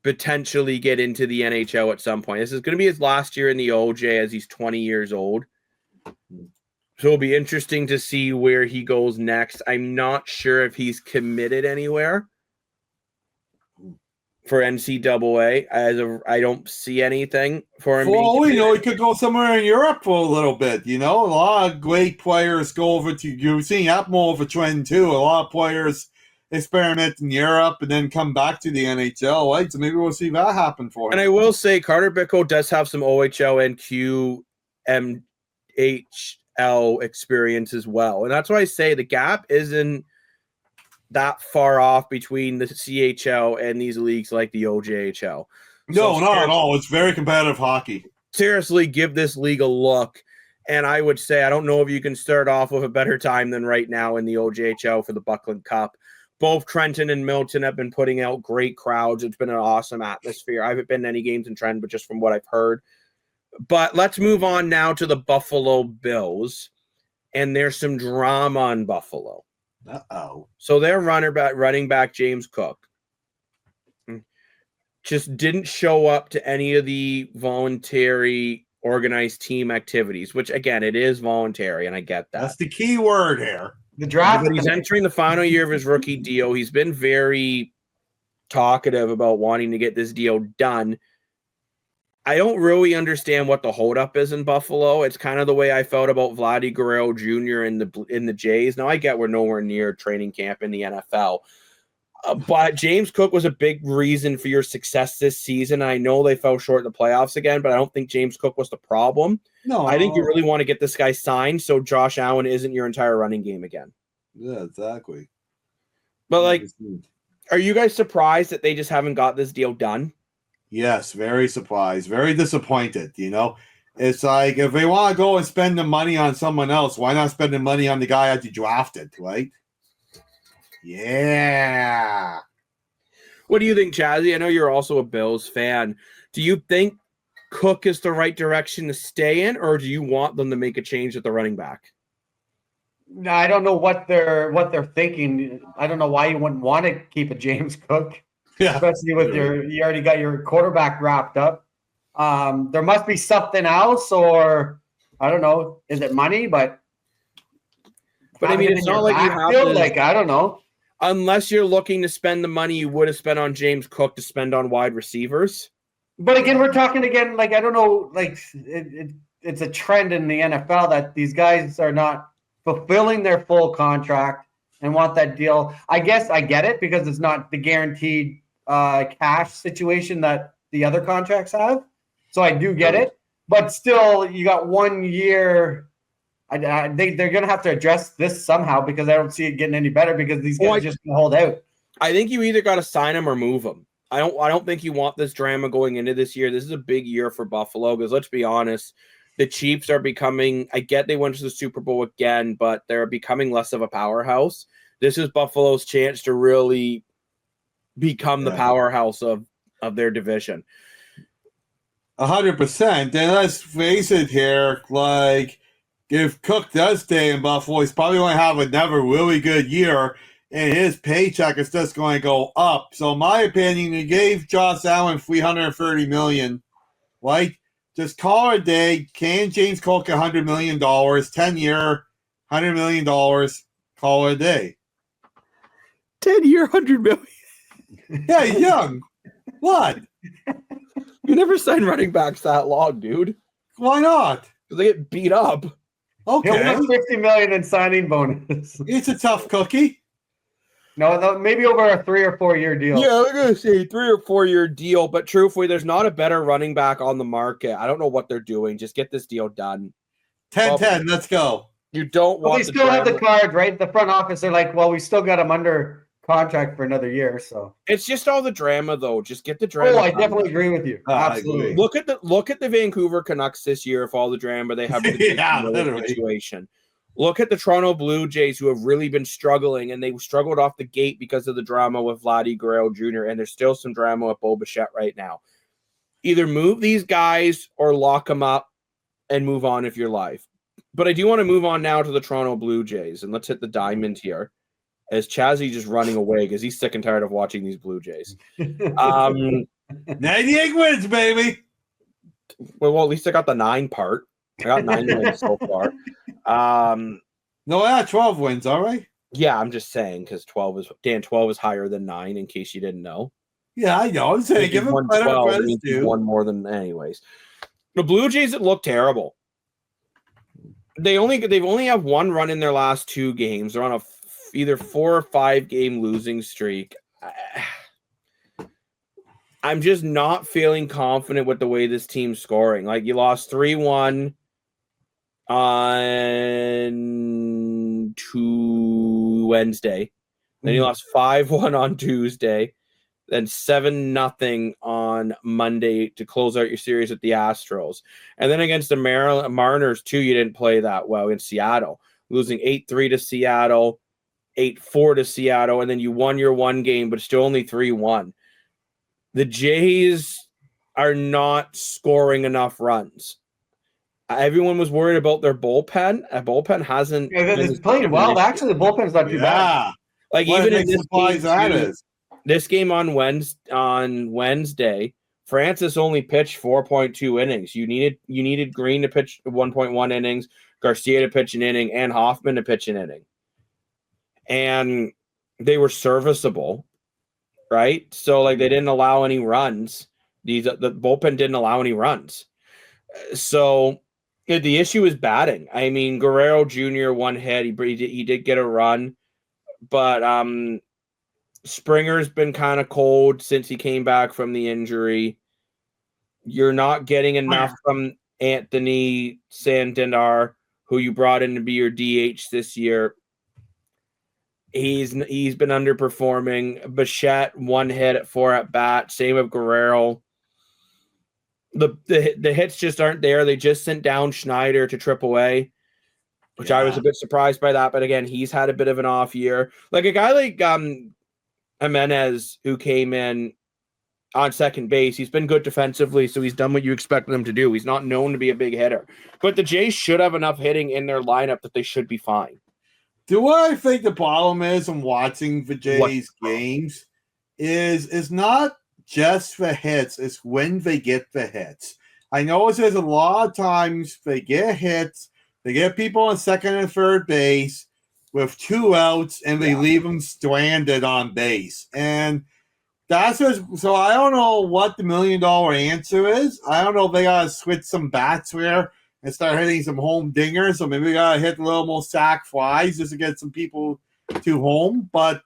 potentially get into the NHL at some point. This is going to be his last year in the OJ as he's 20 years old. So it'll be interesting to see where he goes next. I'm not sure if he's committed anywhere for NCAA. I don't see anything for him. Well, he could go somewhere in Europe for a little bit. A lot of great players go over to. You're seeing that more of a trend too. A lot of players experiment in Europe and then come back to the NHL. Right? So maybe we'll see that happen for him. And I will say, Carter Bickle does have some OHL and QMHL experience as well, and that's why I say the gap isn't that far off between the CHL and these leagues like the OJHL. No, not at all. It's very competitive hockey. Seriously, give this league a look. And I would say, I don't know if you can start off with a better time than right now in the OJHL for the Buckland Cup. Both Trenton and Milton have been putting out great crowds. It's been an awesome atmosphere. I haven't been to any games in Trenton, but just from what I've heard. But let's move on now to the Buffalo Bills. And there's some drama in Buffalo. Uh-oh. So their running back James Cook just didn't show up to any of the voluntary organized team activities, which again, it is voluntary, and I get that. That's the key word here. The draft. But he's entering the final year of his rookie deal. He's been very talkative about wanting to get this deal done. I don't really understand what the holdup is in Buffalo. It's kind of the way I felt about Vladdy Guerrero Jr. in the Jays. Now I get we're nowhere near training camp in the NFL, but James Cook was a big reason for your success this season. I know they fell short in the playoffs again, but I don't think James Cook was the problem. No, I think you really want to get this guy signed so Josh Allen isn't your entire running game again. Yeah, exactly. But like, are you guys surprised that they just haven't got this deal done? Yes, very surprised, very disappointed. It's like if they want to go and spend the money on someone else, why not spend the money on the guy that you drafted, right? Yeah. What do you think, Chazzy? I know you're also a Bills fan. Do you think Cook is the right direction to stay in, or do you want them to make a change at the running back? No, I don't know what they're thinking. I don't know why you wouldn't want to keep a James Cook. Yeah. Especially with you already got your quarterback wrapped up. There must be something else, or I don't know. Is it money? But I mean, it's not like you have to. Like, I don't know. Unless you're looking to spend the money you would have spent on James Cook to spend on wide receivers. But again, we're talking again. Like, I don't know. Like, it's a trend in the NFL that these guys are not fulfilling their full contract and want that deal. I guess I get it because it's not the guaranteed cash situation that the other contracts have. So I do get it. But still, you got 1 year. I think they're going to have to address this somehow because I don't see it getting any better because these guys just can hold out. I think you either got to sign him or move him. I don't think you want this drama going into this year. This is a big year for Buffalo because let's be honest, the Chiefs are becoming, I get they went to the Super Bowl again, but they're becoming less of a powerhouse. This is Buffalo's chance to really become the powerhouse of their division. 100%. And let's face it here, like, if Cook does stay in Buffalo, he's probably going to have another really good year, and his paycheck is just going to go up. So, in my opinion, you gave Josh Allen $330 million, right? Just call it a day. Can James Cook $100 million, 10-year, $100 million, call it a day. 10-year, $100 million. Yeah, he's young. What? You never sign running backs that long, dude. Why not? Because they get beat up. Okay. He'll win $50 million in signing bonus. It's a tough cookie. No, maybe over a 3 or 4 year deal. Yeah, I'm going to say 3 or 4 year deal, but truthfully, there's not a better running back on the market. I don't know what they're doing. Just get this deal done. 10-10, let's go. You don't want. They still have the cards, right? The front office are like, well, we still got him under contract for another year, so it's just all the drama, though. Just get the drama. Oh, I definitely agree with you. Absolutely. Look at the Vancouver Canucks this year. For all the drama they have in the situation. Look at the Toronto Blue Jays, who have really been struggling, and they struggled off the gate because of the drama with Vladdy Guerrero Jr. And there's still some drama with Bo Bichette right now. Either move these guys or lock them up and move on if you're live. But I do want to move on now to the Toronto Blue Jays, and let's hit the diamond here. As Chazzy just running away because he's sick and tired of watching these Blue Jays. 98 wins, baby. Well, at least I got the 9 part. I got 9 wins so far. No, 12 wins, all right? Yeah, I'm just saying because 12 is higher than 9 in case you didn't know. Yeah, I know. I'm saying give him credit too. One more than anyways. The Blue Jays that look terrible. They've only have 1 run in their last 2 games. They're on a either 4 or 5 game losing streak. I'm just not feeling confident with the way this team's scoring. Like you lost 3-1 on Wednesday. Then you lost 5-1 on Tuesday. Then 7-0 on Monday to close out your series with the Astros. And then against the Mariners, too, you didn't play that well in Seattle. Losing 8-3 to Seattle. 8-4 to Seattle, and then you won your 1 game, but still only 3-1. The Jays are not scoring enough runs. Everyone was worried about their bullpen. A bullpen hasn't. Yeah, it's playing well. Actually, the bullpen's not too bad. Like what even in this game on Wednesday, Francis only pitched 4.2 innings. You needed Green to pitch 1.1 innings, Garcia to pitch an inning, and Hoffman to pitch an inning. And they were serviceable, right? So, like, they didn't allow any runs. The bullpen didn't allow any runs. So the issue is batting. I mean, Guerrero Jr. one hit. He did get a run, but Springer's been kind of cold since he came back from the injury. You're not getting enough from Anthony Santander, who you brought in to be your DH this year. He's been underperforming. Bichette, one hit at 4 at bat. Same with Guerrero. The hits just aren't there. They just sent down Schneider to AAA, which I was a bit surprised by that. But again, he's had a bit of an off year. Like a guy like Jimenez, who came in on second base, he's been good defensively, so he's done what you expected him to do. He's not known to be a big hitter. But the Jays should have enough hitting in their lineup that they should be fine. Do what I think the problem is in watching the Jays games is not just the hits, it's when they get the hits. I know there's a lot of times they get hits, they get people on second and third base with 2 outs, and they leave them stranded on base. And that's so I don't know what the $1 million answer is. I don't know if they gotta switch some bats there and start hitting some home dingers, so maybe we gotta hit a little more sack flies just to get some people to home. But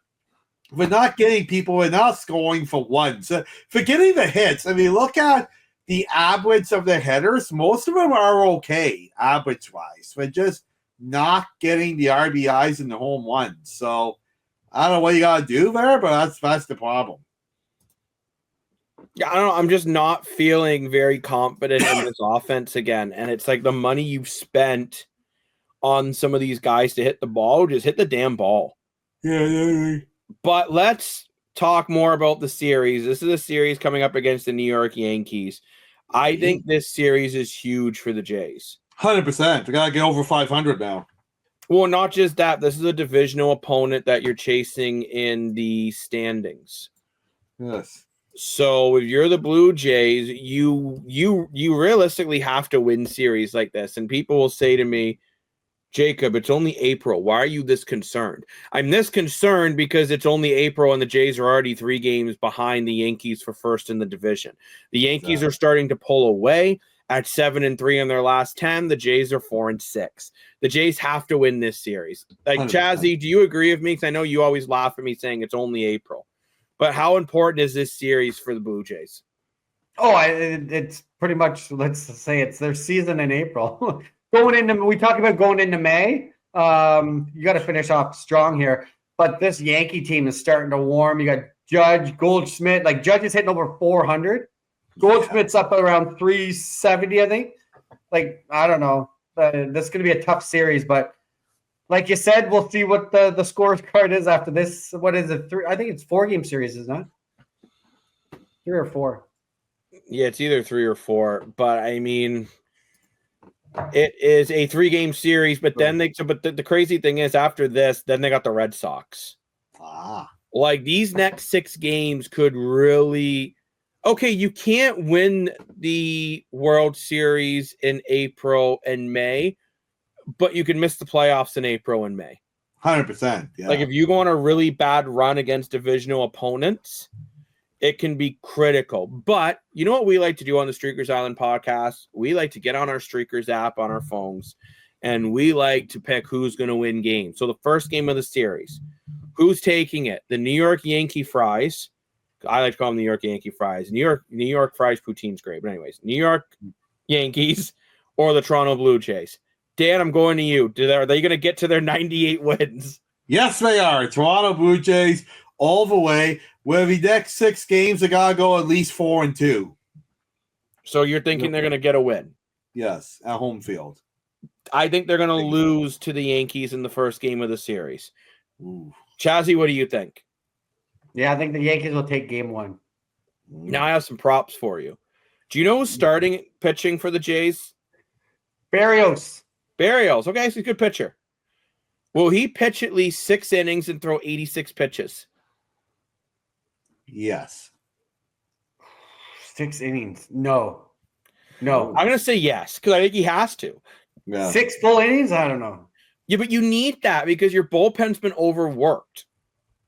we're not getting people, we're not scoring for once. Forgetting the hits, I mean, look at the average of the hitters. Most of them are okay, average-wise. We're just not getting the RBIs and the home runs. So I don't know what you gotta do there, but that's the problem. Yeah, I don't know. I'm just not feeling very confident in this offense again. And it's like the money you've spent on some of these guys to hit the ball, just hit the damn ball. Yeah. But let's talk more about the series. This is a series coming up against the New York Yankees. I think this series is huge for the Jays. 100%. We got to get over 500 now. Well, not just that. This is a divisional opponent that you're chasing in the standings. Yes. So if you're the Blue Jays, you realistically have to win series like this. And people will say to me, Jacob, it's only April. Why are you this concerned? I'm this concerned because it's only April and the Jays are already 3 games behind the Yankees for first in the division. The Yankees are starting to pull away at 7-3 in their last 10. The Jays are 4-6. The Jays have to win this series. Like 100%. Chazzy, do you agree with me? Because I know you always laugh at me saying it's only April. But how important is this series for the Blue Jays? Oh, it's pretty much, let's say it's their season in April. We talk about going into May. You got to finish off strong here. But this Yankee team is starting to warm. You got Judge, Goldschmidt. Like Judge is hitting over 400. Goldschmidt's up around 370, I think. Like, I don't know. This is going to be a tough series. But like you said, we'll see what the scorecard is after this. What is it? I think it's 4-game series, isn't it? 3 or 4. Yeah, it's either 3 or 4. But, I mean, it is a 3-game series. But then the crazy thing is after this, then they got the Red Sox. Like, these next 6 games could really – okay, you can't win the World Series in April and May, but you can miss the playoffs in April and May. 100%. Yeah. Like if you go on a really bad run against divisional opponents, it can be critical. But you know what we like to do on the Streakers Island podcast? We like to get on our Streakers app on our phones, and we like to pick who's going to win games. So the first game of the series, who's taking it? The New York Yankee Fries. I like to call them New York Yankee Fries. New York Fries poutine's great. But anyways, New York Yankees or the Toronto Blue Jays. Dan, I'm going to you. Are they going to get to their 98 wins? Yes, they are. Toronto Blue Jays all the way. Where the next 6 games, they got to go at least 4-2. So you're thinking they're going to get a win? Yes, at home field. I think they're going to lose to the Yankees in the first game of the series. Ooh. Chazzy, what do you think? Yeah, I think the Yankees will take game 1. Now I have some props for you. Do you know who's starting pitching for the Jays? Barrios. Okay, so he's a good pitcher. Will he pitch at least 6 innings and throw 86 pitches? Yes. 6 innings. No. I'm going to say yes, because I think he has to. Yeah. 6 full innings? I don't know. Yeah, but you need that because your bullpen's been overworked.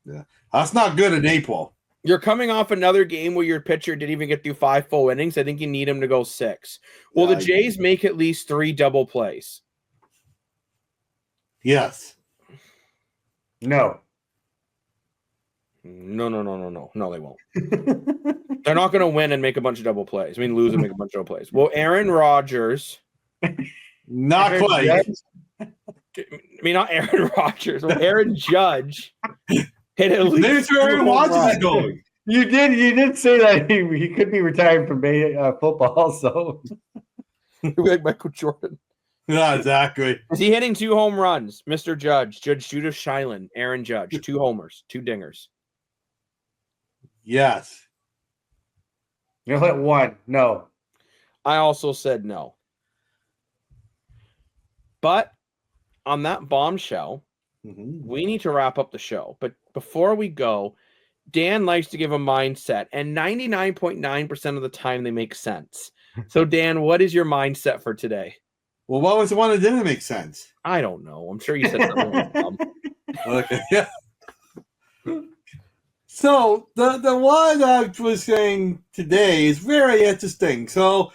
Yeah. That's not good in April. You're coming off another game where your pitcher didn't even get through 5 full innings. I think you need him to go 6. Will the Jays make at least 3 double plays? Yes. No. No, they won't. They're not going to win and make a bunch of double plays. I mean, lose and make a bunch of double plays. Well, Aaron Rodgers. Not quite. I mean, not Aaron Rodgers. Well, Aaron Judge hit at least. There's where Aaron Rodgers is going. You did say that he could be retired from football, so like Michael Jordan. Yeah, exactly. Is he hitting 2 home runs? Mr. Judge Judith Shilan, Aaron Judge, 2 homers, 2 dingers. Yes. You'll hit 1. No. I also said no. But on that bombshell, we need to wrap up the show. But before we go, Dan likes to give a mindset, and 99.9% of the time they make sense. So, Dan, what is your mindset for today? Well, what was the one that didn't make sense? I don't know. I'm sure you said something. Okay, yeah. So the one I was saying today is very interesting. So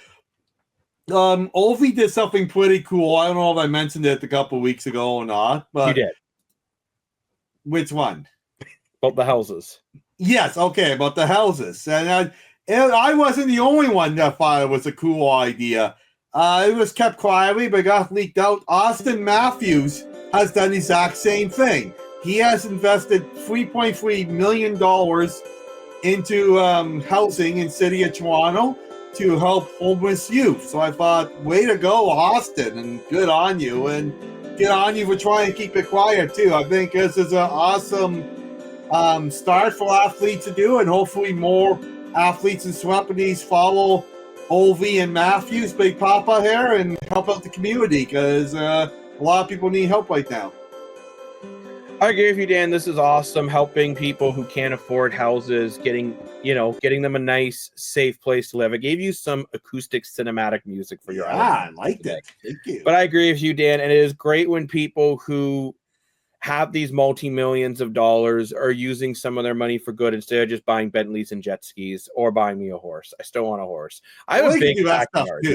Ovi did something pretty cool. I don't know if I mentioned it a couple of weeks ago or not, but You did. Which one? About the houses. Yes, okay, about the houses. And I wasn't the only one that thought it was a cool idea. It was kept quietly, but got leaked out. Austin Matthews has done the exact same thing. He has invested $3.3 million into housing in city of Toronto to help homeless youth. So I thought, way to go, Austin, and good on you. And good on you for trying to keep it quiet, too. I think this is an awesome start for athletes to do, and hopefully more athletes and celebrities follow Ovi and Matthews, Big Papa here, and help out the community, because a lot of people need help right now. I agree with you, Dan. This is awesome. Helping people who can't afford houses, getting them a nice, safe place to live. I gave you some acoustic cinematic music for your I liked it. Thank you. But I agree with you, Dan. And it is great when people who have these multi-millions of dollars are using some of their money for good instead of just buying Bentleys and jet skis or buying me a horse. I still want a horse. I have a big backyard.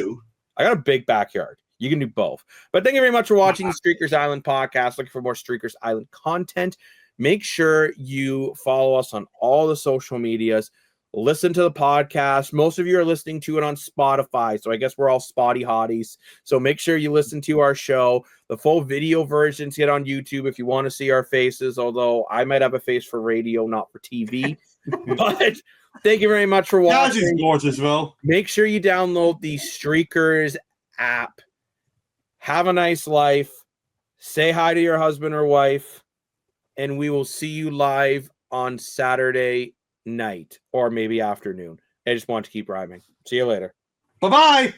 I got a big backyard. You can do both. But thank you very much for watching the Streakers Island podcast. Looking for more Streakers Island content. Make sure you follow us on all the social medias. Listen to the podcast. Most of you are listening to it on Spotify, so I guess we're all spotty hotties. So make sure you listen to our show. The full video versions get on YouTube if you want to see our faces, although I might have a face for radio, not for TV. But thank you very much for watching. Gorgeous, Will. Make sure you download the Streakers app. Have a nice life. Say hi to your husband or wife. And we will see you live on Saturday night or maybe afternoon. I just want to keep rhyming. See you later. Bye-bye.